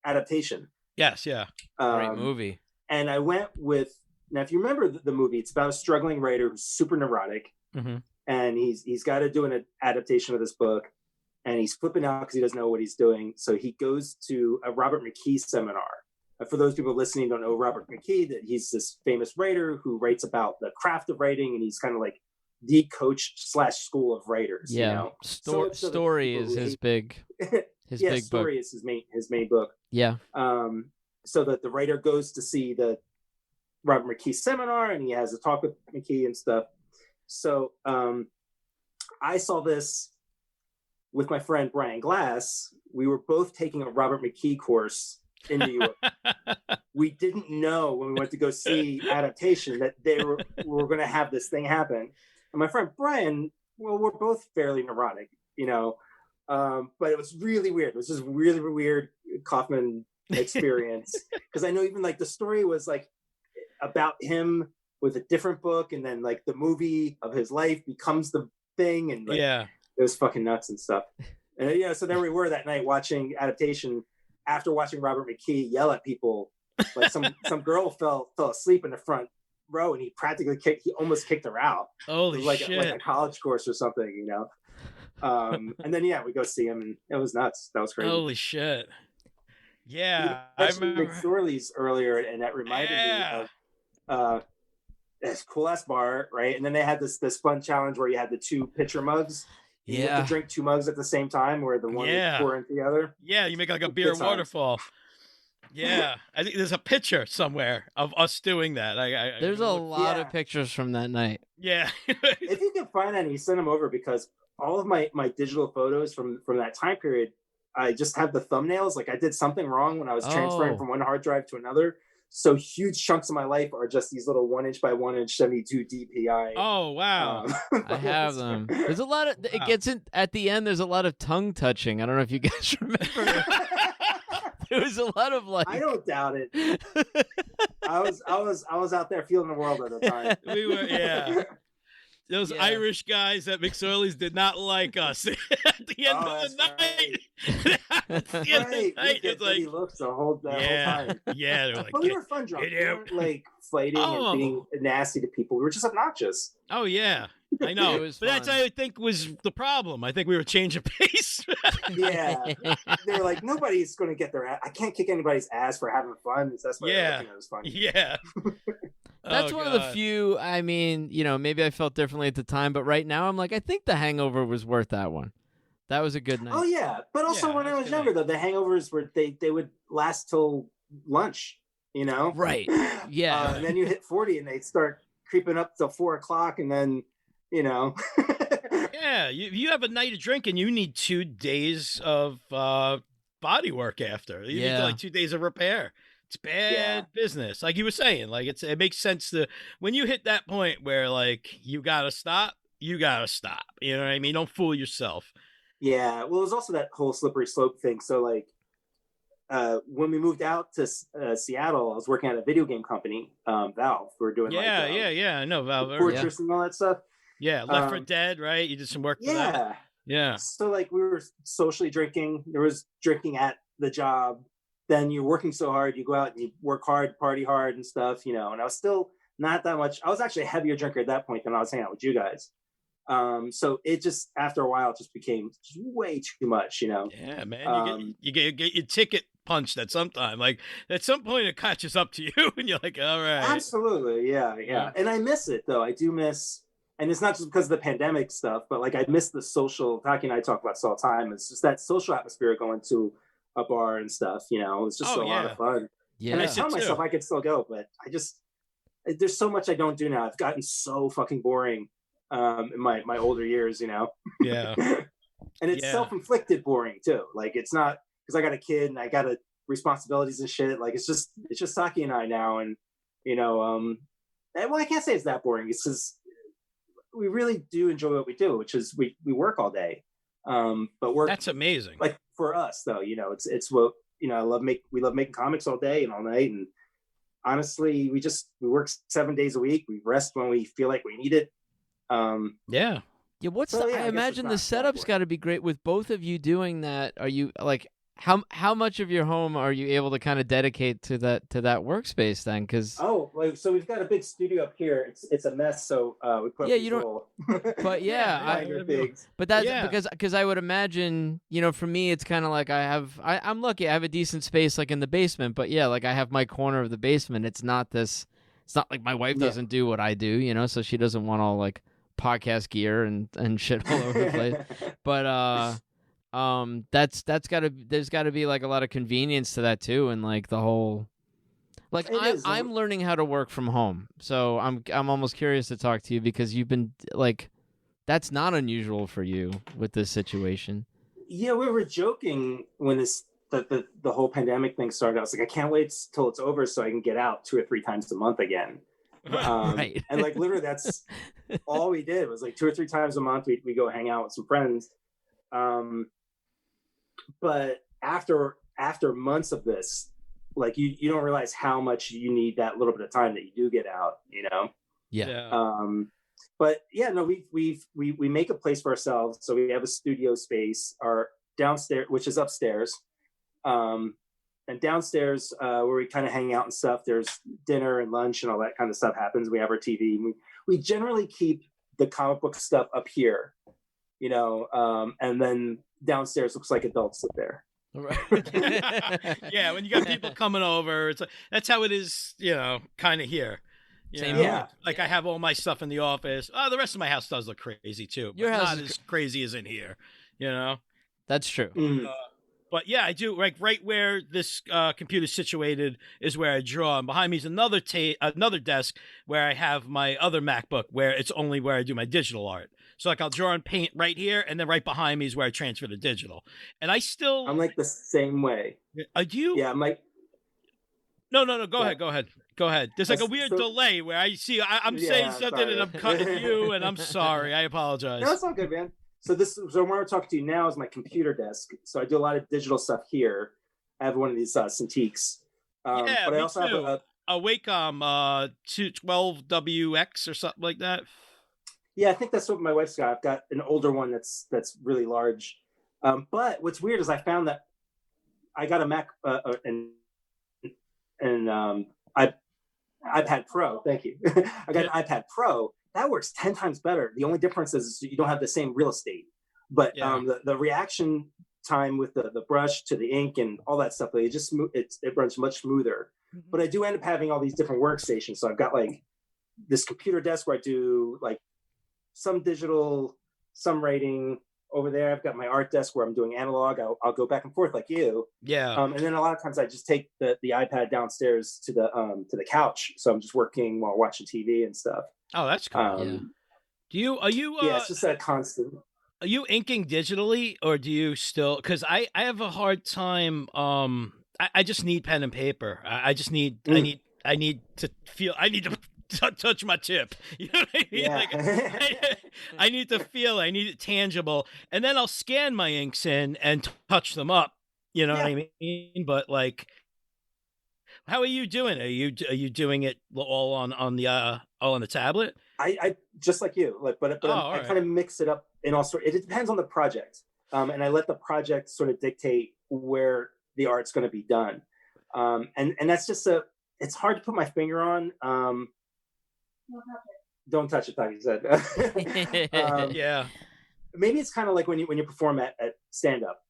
Adaptation. Yes, yeah, great movie. And I went with. Now, if you remember the movie, it's about a struggling writer who's super neurotic, and he's got to do an adaptation of this book, and he's flipping out because he doesn't know what he's doing. So he goes to a Robert McKee seminar. For those people listening who don't know Robert McKee, that he's this famous writer who writes about the craft of writing, and he's kind of like the coach / school of writers. Yeah, Story is his big big Story book. Is his main book. Yeah. So that the writer goes to see the Robert McKee seminar, and he has a talk with McKee and stuff. So I saw this with my friend Brian Glass. We were both taking a Robert McKee course in New York. We didn't know when we went to go see Adaptation that they were going to have this thing happen. And my friend Brian, well, we're both fairly neurotic, but it was really weird. It was just really weird Kaufman experience, because I know even like the story was like about him with a different book, and then like the movie of his life becomes the thing, and like, it was fucking nuts and stuff. And so there we were that night watching Adaptation after watching Robert McKee yell at people. Like some girl fell asleep in the front row, and he almost kicked her out. Holy like shit. Like a college course or something, and then we go see him, and it was nuts. That was crazy. Holy shit. Yeah, I remember McSorley's earlier, and that reminded me of this cool ass bar, right? And then they had this fun challenge where you had the 2 pitcher mugs. You had to drink 2 mugs at the same time, where the one would pour into the other. Yeah, you make like a beer waterfall. Yeah, I think there's a picture somewhere of us doing that. There's a lot of pictures from that night. Yeah. If you can find any, send them over, because all of my digital photos from that time period, I just have the thumbnails. Like I did something wrong when I was transferring from one hard drive to another. So huge chunks of my life are just these little 1" by 1" 72 DPI. Oh wow! I have them. There's a lot of. It gets in at the end. There's a lot of tongue touching. I don't know if you guys remember. There was a lot of like. I don't doubt it. I was out there feeling the world at the time. We were, Those Irish guys at McSorley's did not like us at the end of the night. At the end of the night, it's like he looks the whole time. Yeah, they're like, but we were fun drunk. We weren't like fighting and being nasty to people. We were just obnoxious. Oh yeah, I know. It was but that's, fun. I think, was the problem. I think we were changing pace. Yeah. They're like, nobody's going to get their ass. I can't kick anybody's ass for having fun. So that's why they're looking at it was funny. Yeah. That's one of the few, I mean, maybe I felt differently at the time, but right now I'm like, I think The Hangover was worth that one. That was a good night. Oh, yeah. But also when I was younger, though, the hangovers were, they would last till lunch, Right. Yeah. and then you hit 40 and they start creeping up till 4 o'clock and then, Yeah. You have a night of drinking, you need 2 days of body work after. You need like 2 days of repair. It's bad business. Like you were saying, like it makes sense to, when you hit that point where like you gotta stop. You know what I mean? Don't fool yourself. Yeah. Well, it was also that whole slippery slope thing. So like when we moved out to Seattle, I was working at a video game company, Valve. We were doing I know Valve. Fortress and all that stuff. Yeah, Left 4 Dead, right? You did some work for that. Yeah. So like we were socially drinking. There was drinking at the job. Then you're working so hard, you go out and you work hard, party hard and stuff, and I was still not that much. I was actually a heavier drinker at that point than I was hanging out with you guys. So it just, after a while, it just became way too much, Yeah, man. You get your ticket punched at some time. Like at some point it catches up to you and you're like, all right. Absolutely. Yeah. And I miss it though. I do miss, and it's not just because of the pandemic stuff, but like I miss the social, Taki and I talk about this all the time. It's just that social atmosphere going to a bar and stuff, it's just a lot of fun. Yeah. And I tell myself I could still go, but there's so much I don't do now. I've gotten so fucking boring in my older years, Yeah. And it's self-inflicted boring too. Like it's not because I got a kid and I got responsibilities and shit. Like it's just Taki and I now, and well, I can't say it's that boring. It's because we really do enjoy what we do, which is we work all day. But work, that's amazing. Like for us though, it's what we love making comics all day and all night, and honestly we work 7 days a week. We rest when we feel like we need it. Yeah, I imagine the setup's got to be great with both of you doing that. Are you like, how much of your home are you able to kind of dedicate to that workspace then? Because so we've got a big studio up here. It's a mess. So we put you don't. But but that's because I would imagine for me it's kind of like I'm lucky I have a decent space like in the basement. But like I have my corner of the basement. It's not like my wife doesn't do what I do. So she doesn't want all like podcast gear and shit all over the place. But there's gotta be like a lot of convenience to that too, and like the whole, like I'm learning how to work from home, so I'm almost curious to talk to you because you've been like, that's not unusual for you with this situation. Yeah, we were joking when the whole pandemic thing started. I was like, I can't wait till it's over so I can get out 2 or 3 times a month again. Right. And like literally that's all we did was like 2 or 3 times a month we go hang out with some friends. But after months of this, like you don't realize how much you need that little bit of time that you do get out, Yeah. But yeah, no, we make a place for ourselves. So we have a studio space, our downstairs, which is upstairs, and downstairs where we kind of hang out and stuff. There's dinner and lunch and all that kind of stuff happens. We have our TV. We generally keep the comic book stuff up here, and then downstairs looks like adults live there. Right. Yeah, when you got people coming over, it's like, that's how it is, kind of here. Same here. Like I have all my stuff in the office. The rest of my house does look crazy too. Your house not as crazy as in here, That's true. But yeah, I do. Like right where this computer's situated is where I draw, and behind me is another desk where I have my other MacBook, where it's only where I do my digital art. So like I'll draw and paint right here, and then right behind me is where I transfer to digital. And I'm like the same way. Do you? Yeah, I'm like. No. Go ahead. There's like a weird delay where I see I'm saying something and I'm cutting you, and I'm sorry. I apologize. No, it's all good, man. So when we're talking to you now is my computer desk. So I do a lot of digital stuff here. I have one of these Cintiqs. But I also too. have a Wacom 212WX or something like that. Yeah, I think that's what my wife's got. I've got an older one that's really large. But what's weird is I found that I got a Mac and iPad Pro. Thank you. I got an iPad Pro, that works 10 times better. The only difference is you don't have the same real estate, but the reaction time with the brush to the ink and all that stuff, it runs much smoother. But I do end up having all these different workstations. So I've got like this computer desk where I do like some digital, some writing. Over there, I've got my art desk where I'm doing analog. I'll go back and forth like you. Yeah. And then a lot of times I just take the iPad downstairs to the couch. So I'm just working while watching TV and stuff. Oh, that's cool. Are you yeah, it's just that constant. Are you inking digitally, or do you still? Because I have a hard time. I just need pen and paper. I just need. I need to feel. I need to touch my tip. You know what I mean? Yeah. Like, I need to feel. I need it tangible, and then I'll scan my inks in and touch them up. You know what I mean? But like, how are you doing? Are you doing it all on the tablet? I just like you, but I kind of mix it up in all sorts. It depends on the project, and I let the project sort of dictate where the art's going to be done, and that's just it's hard to put my finger on. Don't touch it, Taki said. Yeah, maybe it's kind of like when you perform at stand up.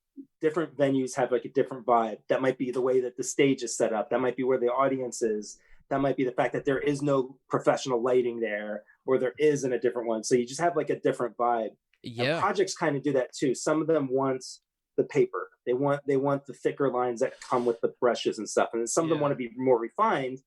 Different venues have like a different vibe. That might be the way that the stage is set up. That might be where the audience is. That might be the fact that there is no professional lighting there, or there is in a different one. So you just have like a different vibe. Yeah. And projects kind of do that too. Some of them want the paper. They want the thicker lines that come with the brushes and stuff. And then some of them want to be more refined.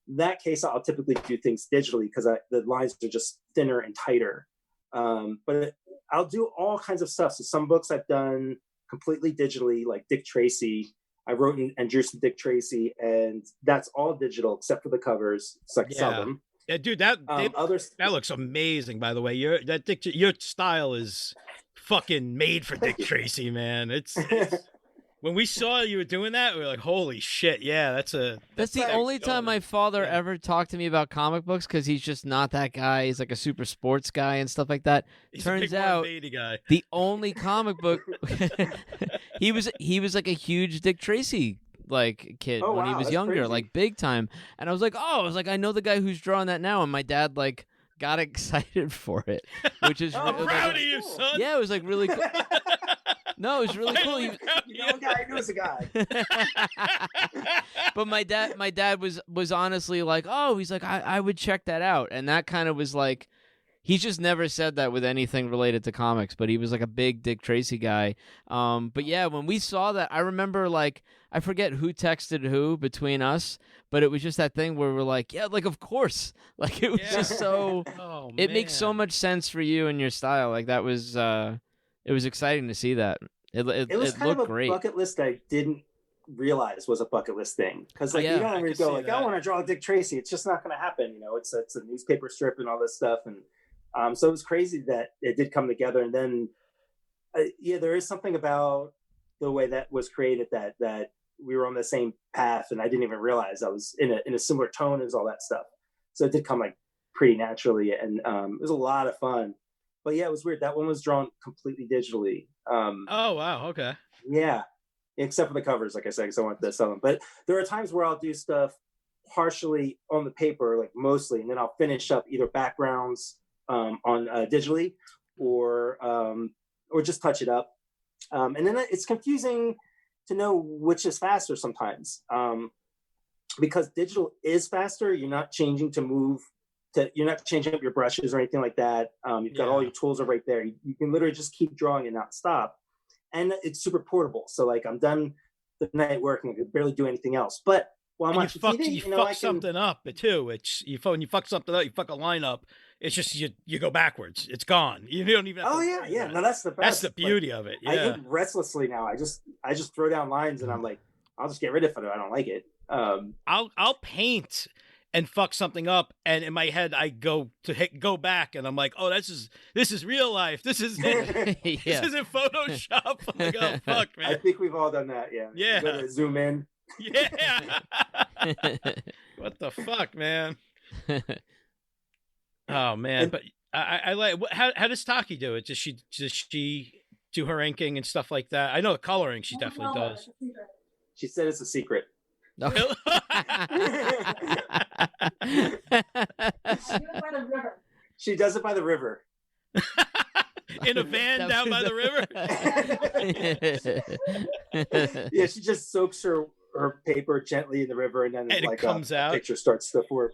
In that case, I'll typically do things digitally because the lines are just thinner and tighter. But I'll do all kinds of stuff. So some books I've done completely digitally, like Dick Tracy. I wrote and drew some Dick Tracy, and that's all digital except for the covers. So I can sell them. Yeah, dude, that looks amazing. By the way, your style is fucking made for Dick Tracy, man. It's when we saw you were doing that, we were like, "Holy shit!" Yeah, that's the only time my father ever talked to me about comic books, because he's just not that guy. He's like a super sports guy and stuff like that. Turns out, guy. The only comic book he was like a huge Dick Tracy like kid when he was younger, crazy. Like big time. And I was like, I know the guy who's drawing that now. And my dad like got excited for it, which is I'm proud of you, son. Yeah, it was like really cool. No, it was really cool. You know a guy who knows a guy. But my dad was honestly like, oh, he's like, I would check that out. And that kind of was like, he's just never said that with anything related to comics, but he was like a big Dick Tracy guy. But yeah, when we saw that, I remember like, I forget who texted who between us, but it was just that thing where we're like, yeah, like, of course. Like, it was just so, it makes so much sense for you and your style. Like that was, it was exciting to see that. It was kind of a great. Bucket list I didn't realize was a bucket list thing, because like you don't really go like, I want to draw Dick Tracy. It's just not going to happen. You know, it's a newspaper strip and all this stuff, and so it was crazy that it did come together. And then there is something about the way that was created that we were on the same path, and I didn't even realize I was in a similar tone as all that stuff. So it did come like pretty naturally, and it was a lot of fun. But yeah, it was weird. That one was drawn completely digitally. Oh wow, okay. Yeah, except for the covers, like I said, because I wanted to sell them. But there are times where I'll do stuff partially on the paper, like mostly, and then I'll finish up either backgrounds on digitally, or just touch it up. And then it's confusing to know which is faster sometimes, because digital is faster. You're not changing to move. You're not changing up your brushes or anything like that. You've got all your tools are right there. You can literally just keep drawing and not stop. And it's super portable. So like I'm done the night working, I can barely do anything else. But while I'm watching TV, you fuck something up too. When you fuck something up, you fuck a line up. It's just you go backwards. It's gone. You don't even. Yeah. No, that's the best. That's the beauty of it. Yeah. I hit restlessly now. I just throw down lines and I'm like, I'll just get rid of it if I don't like it. I'll paint and fuck something up, and in my head I go back, and I'm like, oh, this is real life. This is it. This isn't Photoshop. I'm like, oh fuck, man. I think we've all done that. Yeah. Yeah. You gotta zoom in. Yeah. What the fuck, man? Oh man, but I like. How does Taki do it? Does she do her inking and stuff like that? I know the coloring she definitely does. She said it's a secret. No. She does it by the river. In a van down by the river. Yeah, she just soaks her paper gently in the river, and then and like it comes out. Picture starts to form.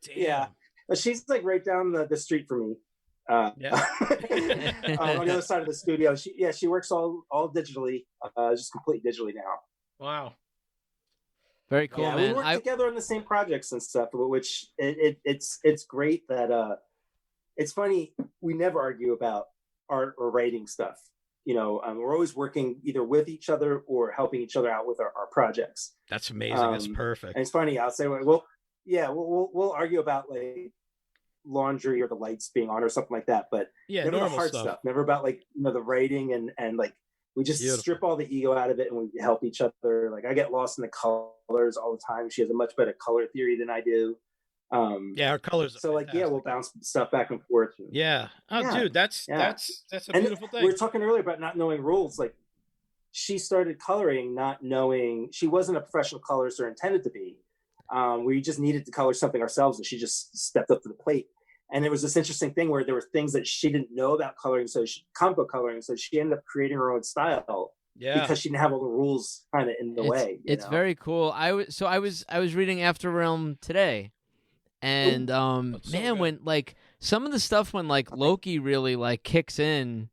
Damn. Yeah, but she's like right down the street from me. On the other side of the studio. She works all digitally, just completely digitally now. Wow. Very cool, man. We work together on the same projects and stuff, which it's great that it's funny, we never argue about art or writing stuff. We're always working either with each other or helping each other out with our projects. That's amazing. That's perfect. And it's funny, I'll say, we'll argue about like laundry or the lights being on or something like that, but never the hard stuff. Never about like the writing and like we just strip all the ego out of it and we help each other. Like I get lost in the colors all the time. She has a much better color theory than I do. Our colors. So like, we'll bounce stuff back and forth. Yeah. Dude, that's a beautiful thing. We were talking earlier about not knowing rules. Like she started coloring, not knowing she wasn't a professional colorist or intended to be. We just needed to color something ourselves, and she just stepped up to the plate. And there was this interesting thing where there were things that she didn't know about coloring, comic book coloring, so she ended up creating her own style. Yeah, because she didn't have all the rules kind of in the way. It's very cool. I was reading After Realm today, and man, when like some of the stuff when like Loki really like kicks in,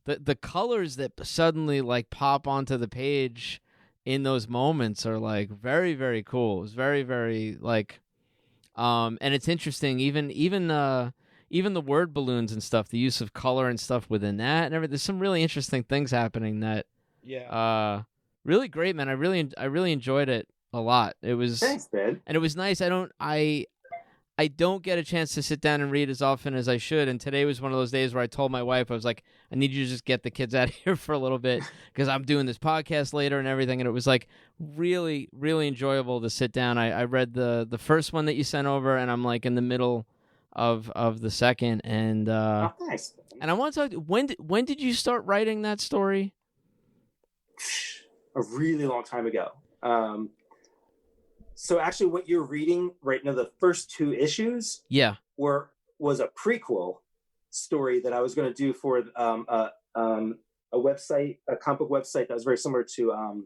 the colors that suddenly like pop onto the page in those moments are like very, very cool. It's very, very like, and it's interesting. Even the word balloons and stuff, the use of color and stuff within that, and everything. There's some really interesting things happening that, really great, man. I really enjoyed it a lot. It was thanks, man. And it was nice. I don't get a chance to sit down and read as often as I should, and today was one of those days where I told my wife, I was like, I need you to just get the kids out of here for a little bit because I'm doing this podcast later and everything, and it was like really, really enjoyable to sit down. I read the first one that you sent over, and I'm like in the middle of the second, and nice. And I want to talk, when did you start writing that story? A really long time ago. So actually what you're reading right now, the first 2 issues was a prequel story that I was going to do for a website, a comic book website that was very similar to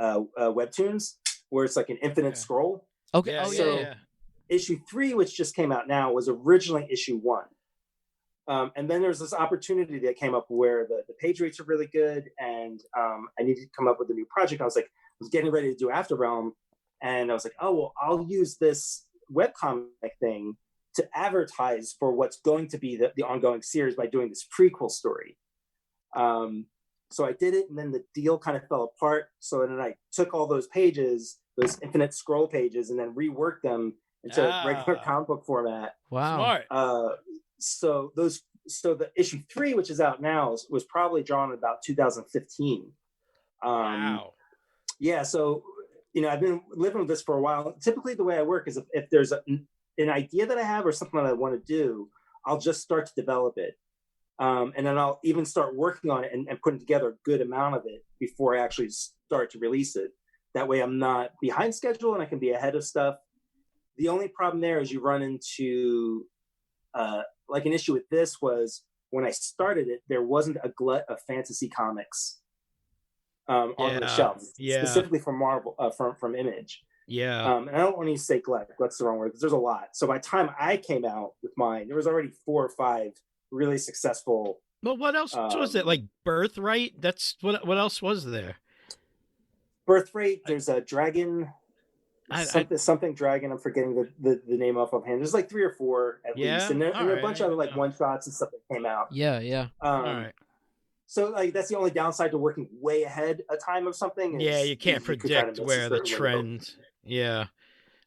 Webtoons, where it's like an infinite scroll. Okay. Issue 3, which just came out now, was originally issue 1. And then there's this opportunity that came up where the page rates are really good, and I needed to come up with a new project. I was getting ready to do After Realm. And I was like, oh, well, I'll use this webcomic thing to advertise for what's going to be the ongoing series by doing this prequel story. So I did it, and then the deal kind of fell apart. So then I took all those pages, those infinite scroll pages, and then reworked them into regular comic book format. Wow. Smart. So the issue 3, which is out now, was probably drawn in about 2015. Wow. Yeah, so I've been living with this for a while. Typically, the way I work is if there's an idea that I have or something that I want to do, I'll just start to develop it. And then I'll even start working on it and putting together a good amount of it before I actually start to release it. That way I'm not behind schedule and I can be ahead of stuff. The only problem there is you run into, like an issue with this was when I started it, there wasn't a glut of fantasy comics on the shelf, specifically from Marvel, from Image. Yeah. And I don't want to say glut. Glut's the wrong word because there's a lot. So by the time I came out with mine, there was already 4 or 5 really successful. Well, what else was it? Like Birthright? That's what else was there? Birthright. There's a dragon. Something dragon. I'm forgetting the name off hand. There's like 3 or 4 at least, and there are a bunch of other like one shots and stuff that came out. Yeah. All right. So like that's the only downside to working way ahead a time of something. You can't predict where the trend. Yeah.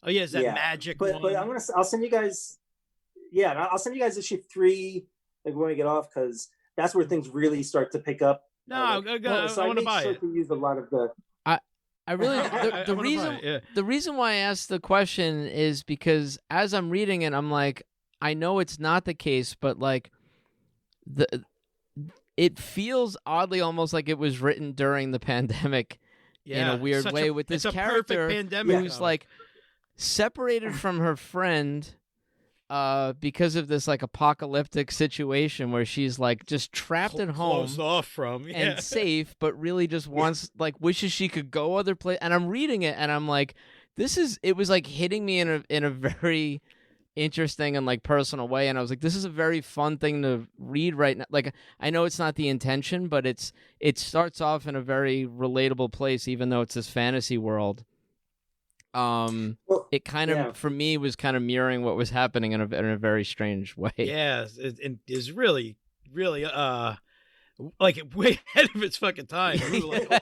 Oh yeah, is that magic? But I'll send you guys. Yeah, I'll send you guys issue 3 like when we get off because that's where things really start to pick up. No, I want to buy it. To use a lot of the. I really the reason why I asked the question is because as I'm reading it, I'm like, I know it's not the case, but like it feels oddly almost like it was written during the pandemic in a weird way with this character who's like separated from her friend because of this like apocalyptic situation where she's like just trapped at home, closed off from and safe, but really just wants like wishes she could go other place. And I'm reading it and I'm like, it was like hitting me in a very interesting and like personal way, and I was like, this is a very fun thing to read right now. Like, I know it's not the intention, but it starts off in a very relatable place, even though it's this fantasy world. It kind of for me was kind of mirroring what was happening in a very strange way. Yeah, it is really like way ahead of its fucking time. We were like,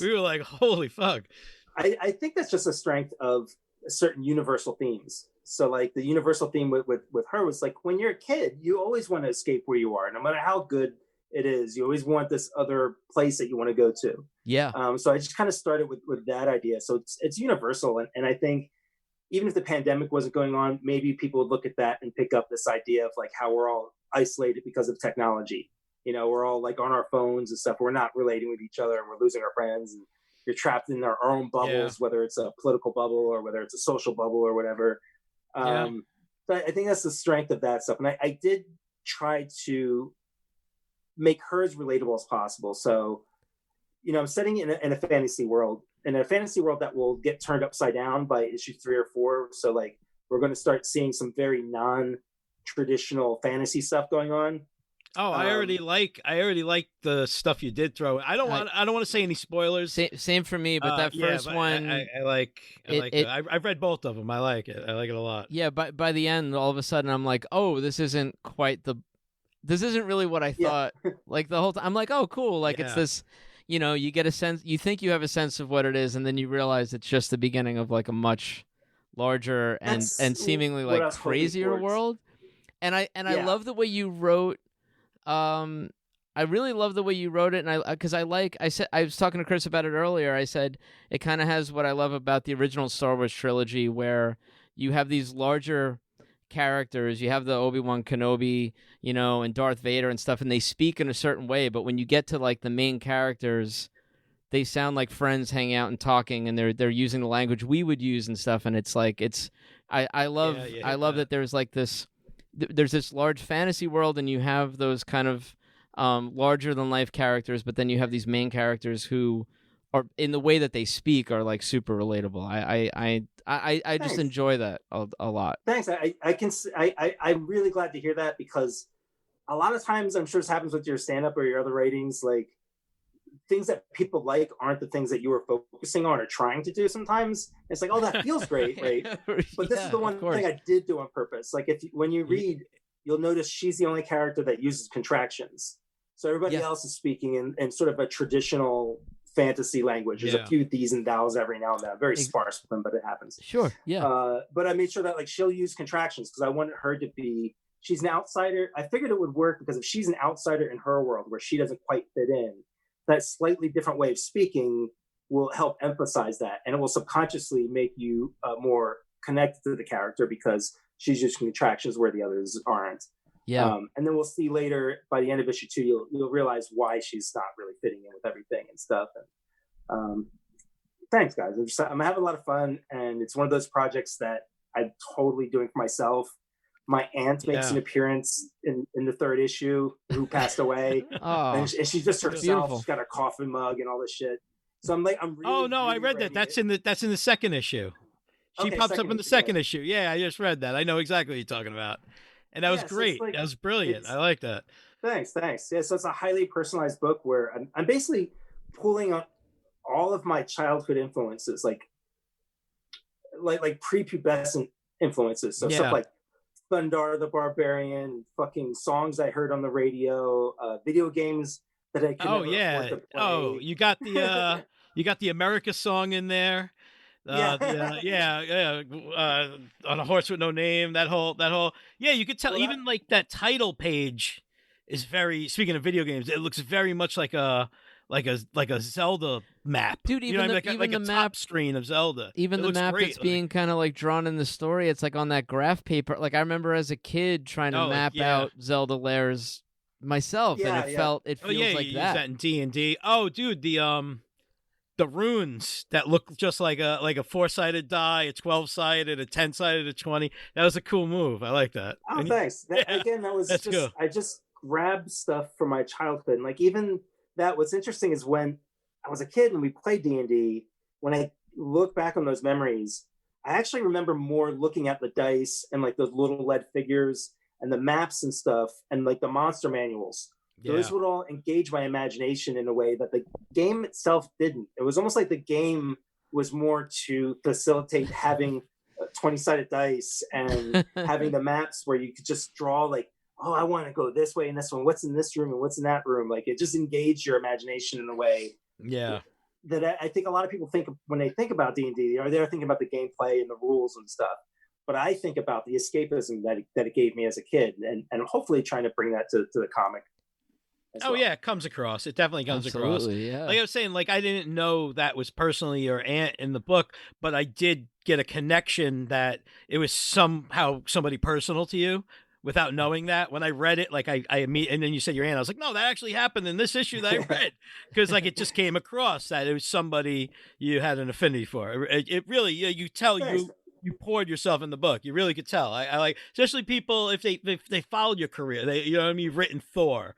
we were like, holy fuck. I think that's just a strength of certain universal themes. So like the universal theme with her was like, when you're a kid, you always want to escape where you are, no matter how good it is. You always want this other place that you want to go to. Yeah. So I just kind of started with that idea. So it's universal. And I think even if the pandemic wasn't going on, maybe people would look at that and pick up this idea of like how we're all isolated because of technology. You know, we're all like on our phones and stuff. We're not relating with each other and we're losing our friends, and you're trapped in our own bubbles, whether it's a political bubble or whether it's a social bubble or whatever. So I think that's the strength of that stuff. And I did try to make her as relatable as possible. So, you know, I'm setting in a fantasy world, that will get turned upside down by issue 3 or 4. So like, we're going to start seeing some very non-traditional fantasy stuff going on. Oh, I already like the stuff you did throw. I don't want to say any spoilers. Same for me, but that first one, I like it. I've read both of them. I like it. I like it a lot. Yeah, but by the end, all of a sudden, I'm like, oh, this isn't really what I thought. Like the whole time, I'm like, oh, cool. Like it's this, you know, you get a sense, you think you have a sense of what it is, and then you realize it's just the beginning of like a much larger and seemingly like crazier world. And I love the way you wrote. I really love the way you wrote it, and I was talking to Chris about it earlier. I said it kind of has what I love about the original Star Wars trilogy, where you have these larger characters. You have the Obi-Wan Kenobi, you know, and Darth Vader and stuff, and they speak in a certain way. But when you get to like the main characters, they sound like friends hanging out and talking, and they're using the language we would use and stuff. And it's like I love that there's like this. There's this large fantasy world, and you have those kind of larger than life characters, but then you have these main characters who are, in the way that they speak, are like super relatable. I just enjoy that a lot. Thanks. I'm really glad to hear that, because a lot of times, I'm sure this happens with your stand-up or your other writings, like things that people like aren't the things that you were focusing on or trying to do. Sometimes it's like, oh, that feels great, right? But this is the one thing I did do on purpose. Like when you read, you'll notice she's the only character that uses contractions. So everybody else is speaking in sort of a traditional fantasy language. There's a few these and thous every now and then. Very sparse with them, but it happens. Sure, yeah. But I made sure that like she'll use contractions, because I wanted her to be, she's an outsider. I figured it would work because if she's an outsider in her world where she doesn't quite fit in, that slightly different way of speaking will help emphasize that, and it will subconsciously make you more connected to the character because she's using contractions where the others aren't. Yeah. And then we'll see later by the end of issue 2, you'll realize why she's not really fitting in with everything and stuff. And thanks, guys. I'm having a lot of fun, and it's one of those projects that I'm totally doing for myself. My aunt makes an appearance in the 3rd issue, who passed away. And she's just herself. Beautiful. She's got a coffee mug and all this shit. So I'm really, oh no, really I read that. That's in the 2nd issue. She pops up in the 2nd issue. Yeah, I just read that. I know exactly what you're talking about. And that was great. That was brilliant. I like that. Thanks. Yeah, so it's a highly personalized book where I'm basically pulling on all of my childhood influences, like prepubescent influences. So stuff like Thundar the Barbarian, fucking songs I heard on the radio, video games that I could never afford to play. Oh, you got the America song in there. On a horse with no name. That whole. Yeah, you could tell. Even like that title page is very. Speaking of video games, it looks very much like a Zelda map, dude. Even like the a map top screen of Zelda. Even the map that's being kind of like drawn in the story, it's like on that graph paper. Like I remember as a kid trying to map out Zelda lairs myself, and it feels like you use that in D&D. Oh, dude, the runes that look just like a 4-sided die, a 12-sided, a 10-sided, a 20. That was a cool move. I like that. Oh, thanks. Again, that was just cool. I just grabbed stuff from my childhood. And like even that, what's interesting is when I was a kid and we played D&D, when I look back on those memories, I actually remember more looking at the dice and like those little lead figures and the maps and stuff and like the monster manuals. Yeah. Those would all engage my imagination in a way that the game itself didn't. It was almost like the game was more to facilitate having 20-sided dice and having the maps where you could just draw like, oh, I want to go this way and this one. What's in this room and what's in that room? Like it just engaged your imagination in a way. Yeah. That I think a lot of people think when they think about D&D, or they're thinking about the gameplay and the rules and stuff. But I think about the escapism that it gave me as a kid, and hopefully trying to bring that to the comic. Oh well. Yeah, it comes across. It definitely comes across. Yeah. Like I was saying, like I didn't know that was personally your aunt in the book, but I did get a connection that it was somehow somebody personal to you without knowing that. When I read it, like I meet, and then you said your aunt, I was like, no, that actually happened in this issue that I read, because like it just came across that it was somebody you had an affinity for. It really, you tell you poured yourself in the book. You really could tell. I like, especially people if they followed your career. They, you know what I mean. You've written Thor.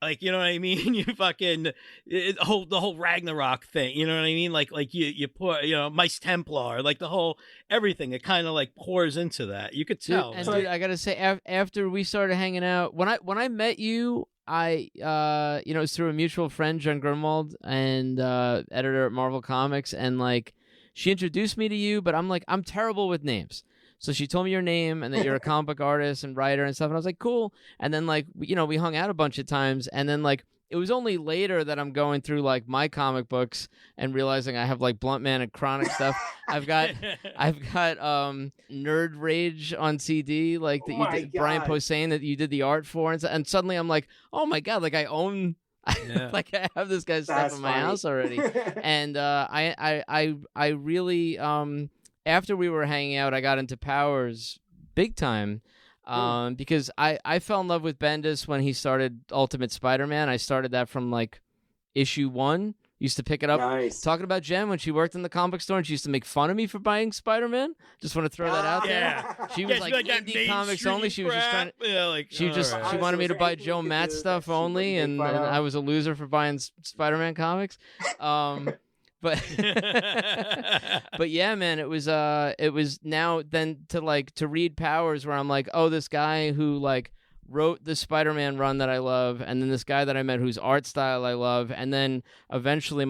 Like, you know what I mean? You fucking the whole Ragnarok thing. You know what I mean? Like you pour, you know, Mice Templar, like the whole everything. It kind of like pours into that. You could tell. Dude, I gotta say, after we started hanging out, when I met you, it was through a mutual friend, Jen Grunwald, and editor at Marvel Comics, and like she introduced me to you, but I'm terrible with names. So she told me your name and that you're a comic book artist and writer and stuff. And I was like, cool. And then like, we hung out a bunch of times. And then like, it was only later that I'm going through like my comic books and realizing I have like Blunt Man and Chronic stuff. I've got Nerd Rage on CD, like that you did, Brian Posehn, that you did the art for. And suddenly I'm like, oh my God, like I own, like I have this guy's stuff in my house already. And I really, after we were hanging out, I got into Powers big time because I fell in love with Bendis when he started Ultimate Spider-Man. I started that from like issue 1. Used to pick it up. Nice. Talking about Jen when she worked in the comic store and she used to make fun of me for buying Spider-Man. Just want to throw that out there. She was like indie comics only. She was just trying to, she wanted me to buy Joe Matt stuff only, and I was a loser for buying Spider-Man comics. But yeah, man, it was now then to read Powers where I'm like, oh, this guy who like wrote the Spider-Man run that I love, and then this guy that I met whose art style I love, and then eventually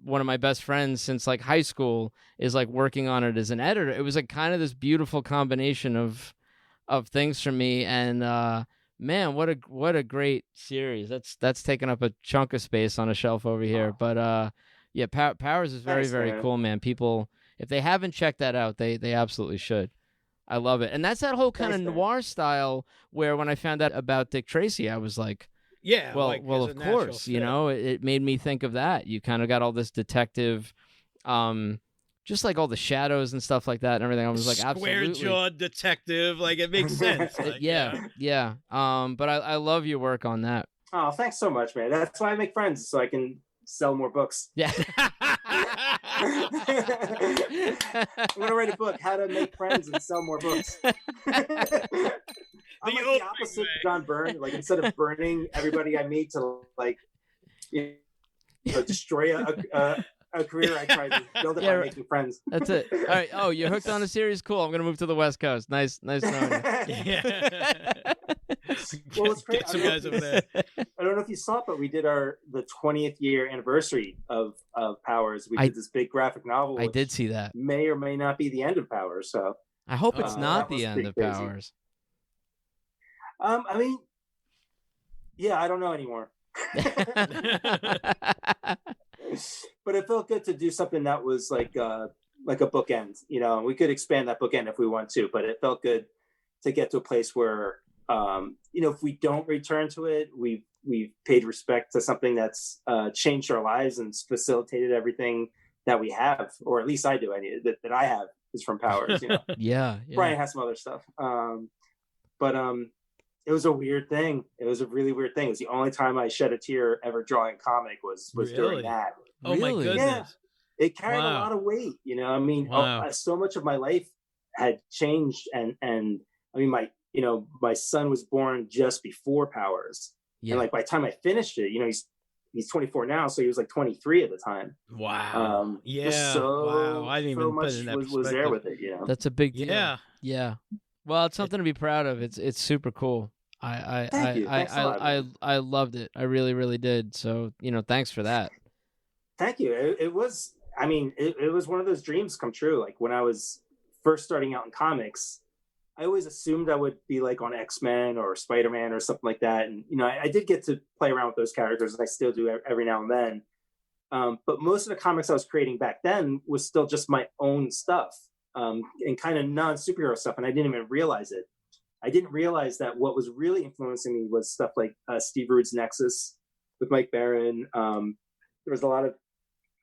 one of my best friends since like high school is like working on it as an editor. It was like kind of this beautiful combination of things for me, and man, what a great series. That's taken up a chunk of space on a shelf over here, but yeah, Powers is very, very cool, man. People, if they haven't checked that out, they absolutely should. I love it. And that's that whole kind of noir style where when I found out about Dick Tracy, I was like, yeah, well, of course, it made me think of that. You kind of got all this detective, just like all the shadows and stuff like that and everything. I was like, absolutely. Square-jawed detective, like it makes sense. Like, yeah. But I love your work on that. Oh, thanks so much, man. That's why I make friends, so I can sell more books. Yeah. I'm gonna write a book, How to Make Friends and Sell More Books. I'm like the opposite of John Byrne. Like instead of burning everybody I meet to like destroy a career, I try to build it by making friends. That's it. All right. Oh, you're hooked on a series? Cool. I'm gonna move to the West Coast. Nice knowing you. Yeah. Well, it's great. Get some guys over there. I don't know if you saw it, but we did the 20th year anniversary of Powers. We did this big graphic novel. I did see that. May or may not be the end of Powers. So I hope it's not the end of crazy. Powers. I mean, yeah, I don't know anymore. But it felt good to do something that was like a bookend. We could expand that bookend if we want to, but it felt good to get to a place where if we don't return to it, we've paid respect to something that's changed our lives and facilitated everything that we have, or at least I do. That I have is from Powers. Yeah. Brian has some other stuff, but it was a weird thing. It was a really weird thing. It was the only time I shed a tear ever drawing comic was really? during that. Oh my goodness! it carried a Wow. lot of weight. You know, I mean, Wow. so much of my life had changed, and I mean, my son was born just before Powers, Yeah. and like by the time I finished it, you know, he's 24 now, so he was like 23 at the time. Wow. Just Yeah. Wow. I didn't so even put it much in that was there perspective. with it, you know. That's a big deal. Yeah. Yeah. Well, it's something to be proud of. It's super cool. Thank you. Thanks a lot, man. I loved it. I really, really did. So, you know, thanks for that. Thank you. It was, I mean, it was one of those dreams come true. Like when I was first starting out in comics, I always assumed I would be like on X-Men or Spider-Man or something like that. And, you know, I did get to play around with those characters, and I still do every now and then. But most of the comics I was creating back then was still just my own stuff, and kind of non-superhero stuff. And I didn't even realize it. I didn't realize that what was really influencing me was stuff like Steve Rude's Nexus with Mike Barron. There was a lot of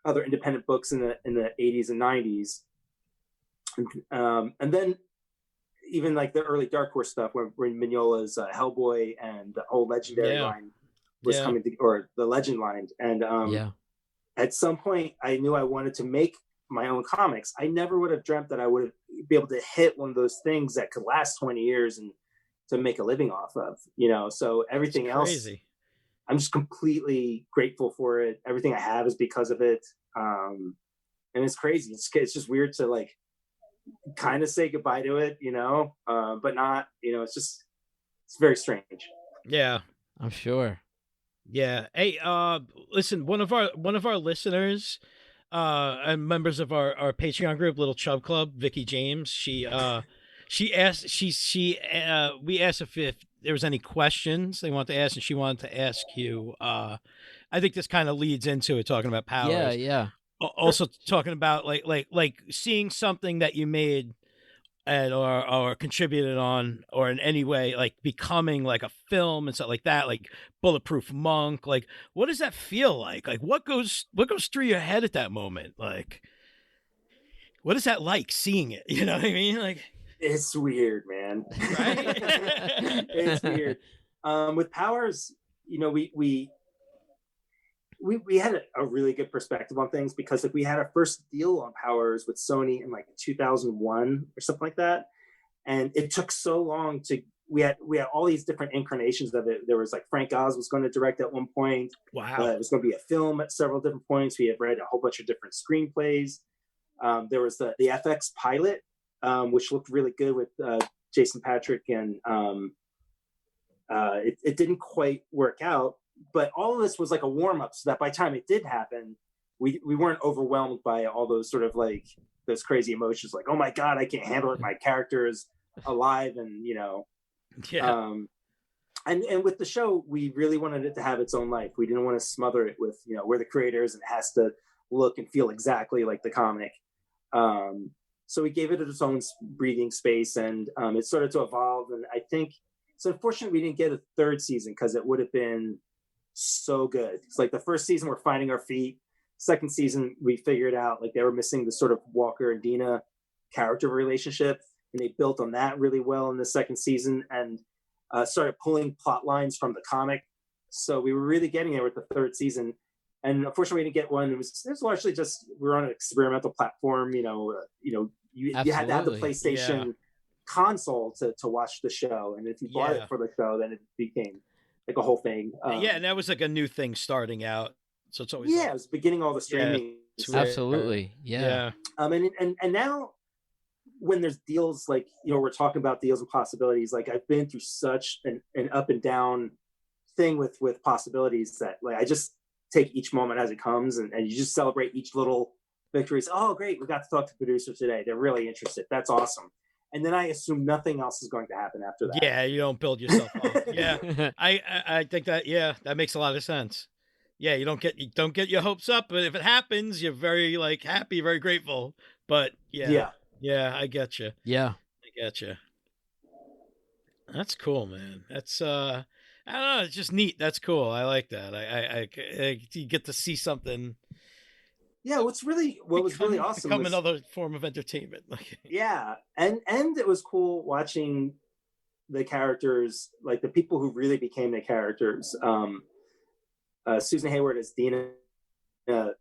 other independent books in the 80s and 90s. And then even like the early Dark Horse stuff where Mignola's Hellboy and the whole Legendary line was coming to, or the Legend line. And at some point I knew I wanted to make my own comics. I never would have dreamt that I would be able to hit one of those things that could last 20 years and to make a living off of, you know. So everything else, I'm just completely grateful for it. Everything I have is because of it. And it's crazy. It's just weird to like kind of say goodbye to it, you know, but not, you know, it's very strange. Yeah, I'm sure. Yeah. Hey, listen, one of our listeners, and members of our Patreon group, Little Chub Club, Vicky James, she asked, we asked if there was any questions they want to ask, and she wanted to ask you, I think this kind of leads into it, talking about Powers. Yeah. Also talking about like seeing something that you made and or contributed on, or in any way like becoming like a film and stuff like that, like Bulletproof Monk. Like, what does that feel like? Like, what goes through your head at that moment? Like, what is that like, seeing it? You know what I mean? Like, it's weird, man. Right? It's weird. With Powers, you know, we had a really good perspective on things, because like we had our first deal on Powers with Sony in like 2001 or something like that, and it took so long to we had all these different incarnations of it. There was like Frank Oz was going to direct at one point. Wow. It was going to be a film at several different points. We had read a whole bunch of different screenplays. There was the FX pilot, which looked really good with Jason Patrick, and it didn't quite work out. But all of this was like a warm up, so that by the time it did happen, we weren't overwhelmed by all those sort of like those crazy emotions, like, oh my God, I can't handle it. My character is alive, and you know, and with the show, we really wanted it to have its own life. We didn't want to smother it with, you know, we're the creators and it has to look and feel exactly like the comic. So we gave it its own breathing space, and it started to evolve. And I think it's unfortunate we didn't get a third season, because it would have been so good. It's like the first season we're finding our feet. Second season we figured out like they were missing the sort of Walker and Dina character relationship, and they built on that really well in the second season, and started pulling plot lines from the comic. So we were really getting there with the third season, and unfortunately we didn't get one. It was largely just we were on an experimental platform. You had to have the PlayStation console to watch the show, and if you bought it for the show, then it became like a whole thing. And that was like a new thing starting out. So it's always it was beginning all the streaming. Absolutely. Yeah. And now when there's deals, like, you know, we're talking about deals and possibilities, like I've been through such an up and down thing with possibilities that like I just take each moment as it comes, and you just celebrate each little victory. Oh, great, we got to talk to producers today. They're really interested. That's awesome. And then I assume nothing else is going to happen after that. Yeah, you don't build yourself up. Yeah, I think that that makes a lot of sense. Yeah, you don't get your hopes up, but if it happens, you're very like happy, very grateful. But yeah, I get you. Yeah, I get you. That's cool, man. That's I don't know. It's just neat. That's cool. I like that. I you get to see something. Yeah, what was really awesome become another form of entertainment. Yeah, and it was cool watching the characters, like the people who really became the characters. Susan Hayward as Dina,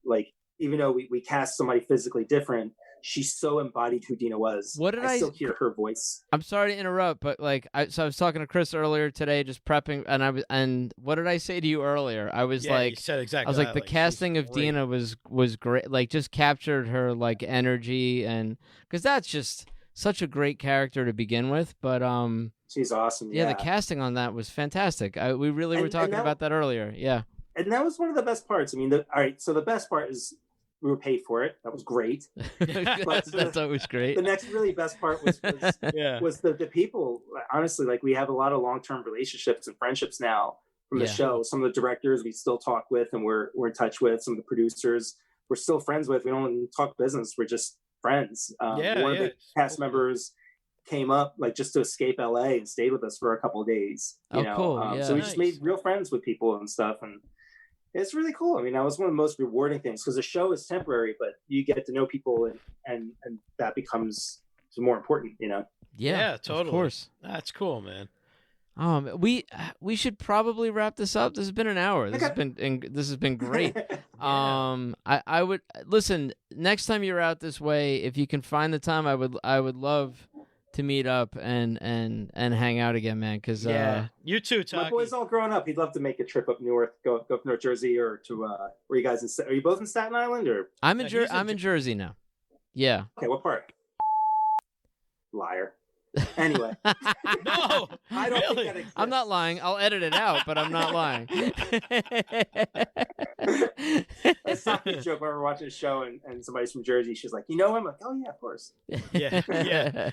like even though we cast somebody physically different, she so embodied who Dina was. What did I still hear her voice. I'm sorry to interrupt, but like, I was talking to Chris earlier today, just prepping, and what did I say to you earlier? I was like, you said exactly I was like, that. the casting of great. Dina was great, like just captured her like energy, and because that's just such a great character to begin with. But she's awesome. yeah, the casting on that was fantastic. We really were talking about that earlier. Yeah, and that was one of the best parts. I mean, all right, so the best part is we were paid for it. That was great. That's always great. The next really best part was the people. Honestly, like we have a lot of long-term relationships and friendships now from the show. Some of the directors we still talk with and we're in touch with. Some of the producers we're still friends with. We don't talk business. We're just friends. One of the cast members came up like just to escape LA and stayed with us for a couple of days. You know? Cool. So we just made real friends with people and stuff. And it's really cool. I mean, that was one of the most rewarding things because the show is temporary, but you get to know people and that becomes more important, you know? Yeah, totally. Of course. That's cool, man. We should probably wrap this up. This has been an hour. This has been great. I would listen next time you're out this way, if you can find the time, I would love to meet up and hang out again, man. Because you too, Taki. My boy's all grown up. He'd love to make a trip up north, go to North Jersey or to where you guys are you both in Staten Island or? I'm in Jersey now. Yeah. Okay, what part? Liar. Anyway. No, I don't think that exists. I'm not lying. I'll edit it out, but I'm not lying. It's not a joke when we're watching a show and somebody's from Jersey. She's like, you know him? I'm like, oh yeah, of course. Yeah.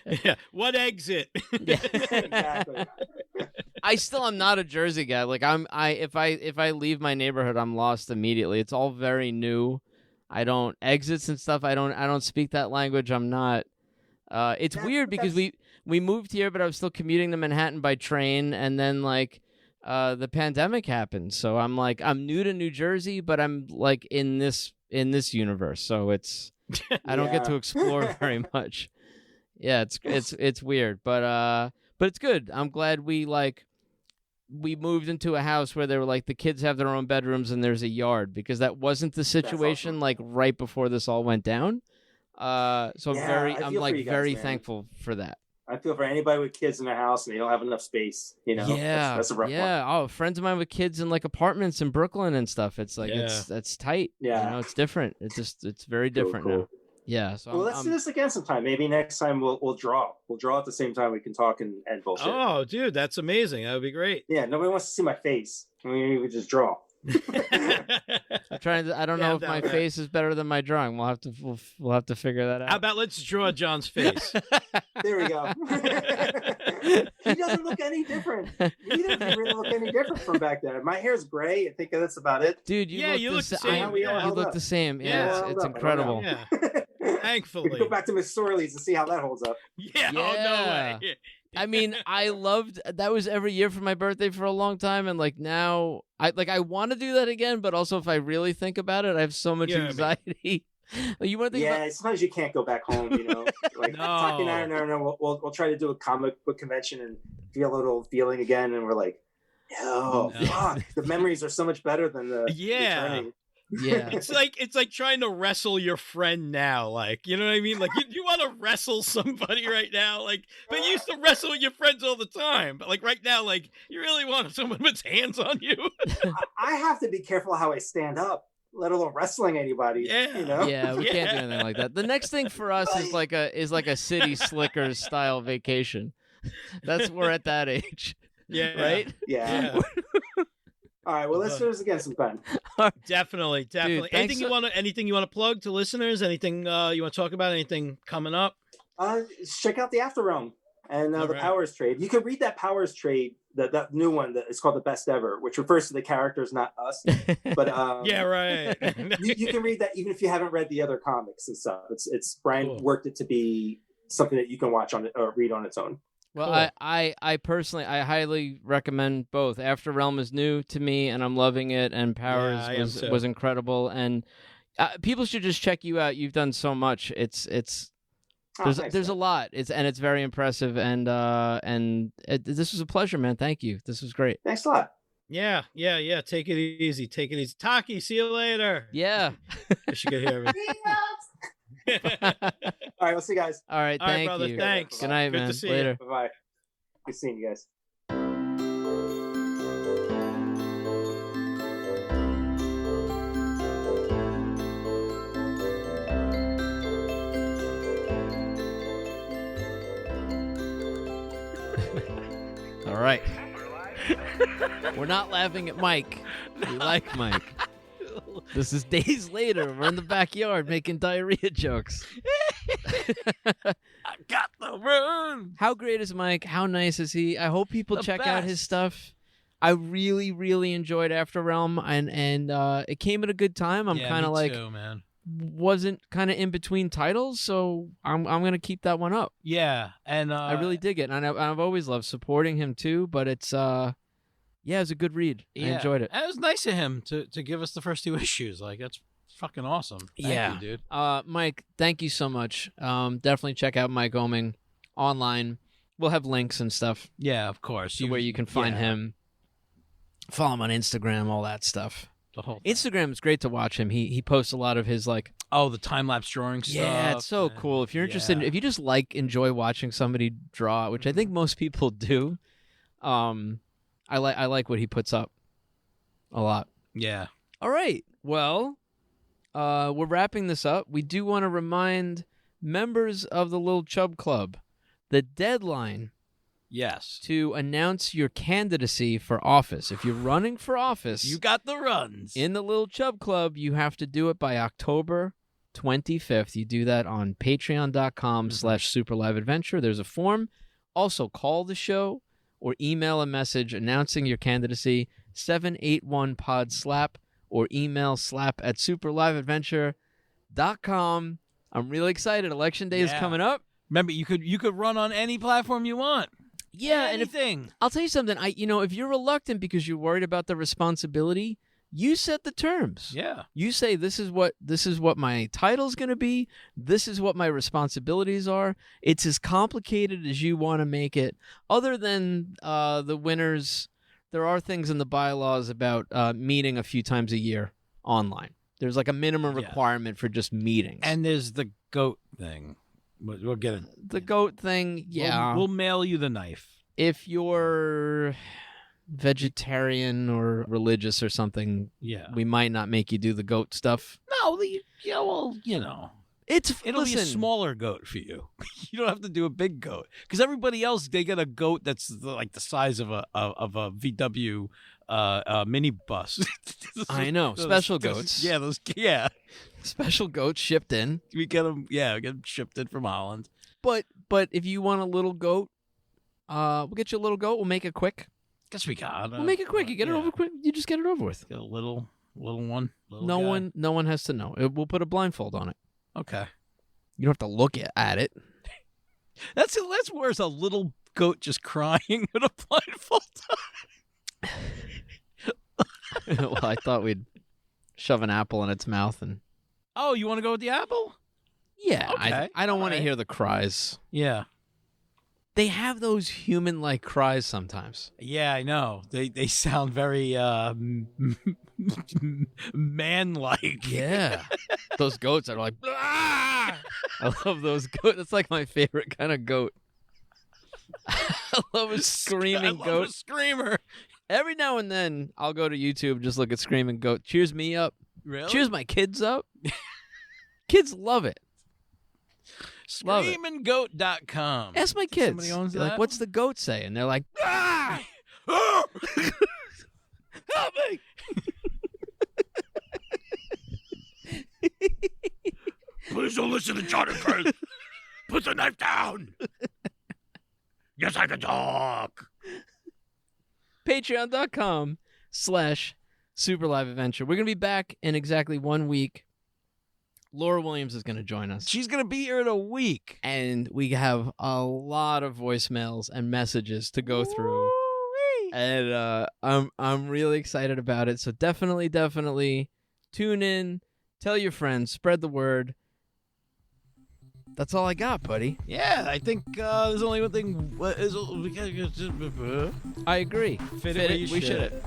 What exit? Exactly. I still am not a Jersey guy. Like if I leave my neighborhood, I'm lost immediately. It's all very new. I don't exits and stuff. I don't speak that language. I'm not. It's weird because we moved here, but I was still commuting to Manhattan by train, and then like the pandemic happened. So I'm new to New Jersey, but I'm like in this universe. So it's I don't get to explore very much. Yeah, it's weird, but it's good. I'm glad we moved into a house where they were like the kids have their own bedrooms and there's a yard, because that wasn't the situation like right before this all went down. So I'm very thankful for that. I feel for anybody with kids in their house and they don't have enough space, you know. Yeah, that's a rough one. Oh, friends of mine with kids in like apartments in Brooklyn and stuff. It's like that's tight. Yeah, you know, it's different. It's very different now. Yeah. So let's do this again sometime. Maybe next time we'll draw. We'll draw at the same time. We can talk and bullshit. Oh, dude, that's amazing. That would be great. Yeah, nobody wants to see my face. I mean, we just draw. I'm trying to. I don't know if my face is better than my drawing. We'll have to figure that out. How about let's draw John's face? There we go. He doesn't look any different. Neither of you really look any different from back then. My hair's gray. I think that's about it. Dude, you look the same. You look the same. Yeah, it's incredible. Yeah. Thankfully. We can go back to Miss Sorley's and see how that holds up. Yeah. Oh, no way. I mean, I loved that was every year for my birthday for a long time, and like now, I want to do that again, but also if I really think about it, I have so much anxiety. You want to think sometimes you can't go back home, you know. Like Taki and I, no, we'll try to do a comic book convention and feel a little feeling again, and we're like, fuck, the memories are so much better than the returning. Yeah, it's like trying to wrestle your friend now, like, you know what I mean? Like you want to wrestle somebody right now, like, but you used to wrestle with your friends all the time, but like right now, like you really want someone puts hands on you. I have to be careful how I stand up, let alone wrestling anybody. Yeah, you know? Yeah, we can't do anything like that. The next thing for us is like a city slickers style vacation. We're at that age. Yeah. Right. Yeah. All right, well, let's do this again sometime. Definitely. Dude, anything you want to plug to listeners? Anything you want to talk about? Anything coming up? Check out the After Realm and the Powers trade. You can read that Powers trade, that new one that is called the Best Ever, which refers to the characters, not us. But yeah, right. you can read that even if you haven't read the other comics and stuff. It's Brian worked it to be something that you can watch on it or read on its own. Well, cool. I personally, I highly recommend both. After Realm is new to me, and I'm loving it, and Powers was incredible. And people should just check you out. You've done so much. There's a lot. It's very impressive. And this was a pleasure, man. Thank you. This was great. Thanks a lot. Yeah. Take it easy. Taki, see you later. Yeah. She could hear me. All right, we'll see you guys. All right, thank brother, you. thanks. Good night, Good man. to see Later. you. Bye-bye. Good seeing you guys. All right. We're not laughing at Mike. We like Mike. This is days later. We're in the backyard making diarrhea jokes. I got the run. How great is Mike? How nice is he? I hope people The check out his best. stuff. I really, really enjoyed After Realm, and it came at a good time. I'm kind of like, too, man. wasn't kind of in between titles, so I'm gonna keep that one up. Yeah, and I really dig it, and I've always loved supporting him too. But it's yeah, it was a good read. I enjoyed it. And it was nice of him to give us the first 2 issues. Like, that's fucking awesome. Thank you, dude. Mike, thank you so much. Definitely check out Mike Oeming online. We'll have links and stuff Yeah, of course. where you can find him. Follow him on Instagram, all that stuff. The whole thing. Instagram is great to watch him. He posts a lot of his like. Oh, the time lapse drawing stuff. Yeah, it's so and- cool. If you're interested, if you just enjoy watching somebody draw, which I think most people do, I like what he puts up a lot. Yeah. All right. Well, we're wrapping this up. We do want to remind members of the Little Chub Club the deadline Yes. to announce your candidacy for office. If you're running for office You got the runs. in the Little Chub Club, you have to do it by October 25th. You do that on patreon.com/superliveadventure. There's a form. Also, call the show or email a message announcing your candidacy, 781-POD-SLAP, or email slap@superliveadventure.com. I'm really excited. Election day is Yeah. coming up. Remember, you could run on any platform you want. Yeah, and Anything. I'll tell you something. If you're reluctant because you're worried about the responsibility, you set the terms. Yeah. You say this is what my title's going to be. This is what my responsibilities are. It's as complicated as you want to make it. Other than the winners, there are things in the bylaws about meeting a few times a year online. There's like a minimum Yeah. requirement for just meetings. And there's the goat thing. We'll get it. the goat thing, yeah. We'll mail you the knife. If you're vegetarian or religious or something, Yeah. we might not make you do the goat stuff. No, it'll be a listen, smaller goat for you. You don't have to do a big goat because everybody else they get a goat that's like the size of a VW minibus. I know, special goats. Yeah, yeah. Special goats shipped in. We get them. Yeah, we get them shipped in from Holland. But if you want a little goat, we'll get you a little goat. We'll make it quick. Guess we got. We'll make it quick. You get it over quick. You just get it over with. Get a little one. Little No guy. one has to know. We'll put a blindfold on it. Okay. You don't have to look at it. That's worse. A little goat just crying with a blindfold on. Well, I thought we'd shove an apple in its mouth and. Oh, you want to go with the apple? Yeah, Okay. I don't want to Alright. hear the cries. Yeah. They have those human-like cries sometimes. Yeah, I know. They sound very man-like. Yeah. Those goats are like, "Ah!" I love those goats. That's like my favorite kind of goat. I love a screaming I love goat. a screamer. Every now and then, I'll go to YouTube, just look at screaming goat. Cheers me up. Really? Cheers my kids up. Kids love it. Love it. Screaminggoat.com. Ask my kids. Somebody owns Like, that? what's the goat say? And they're like, Ah! Oh! Help me! Please don't listen to Jonathan. Put the knife down. Yes, I can talk. patreon.com/superliveadventure. We're going to be back in exactly 1 week. Laura Williams is going to join us. She's going to be here in a week. And we have a lot of voicemails and messages to go through. Woo-wee. And I'm really excited about it. So definitely tune in, tell your friends, spread the word. That's all I got, buddy. Yeah, I think there's only one thing. I agree. Fit it where you We should should.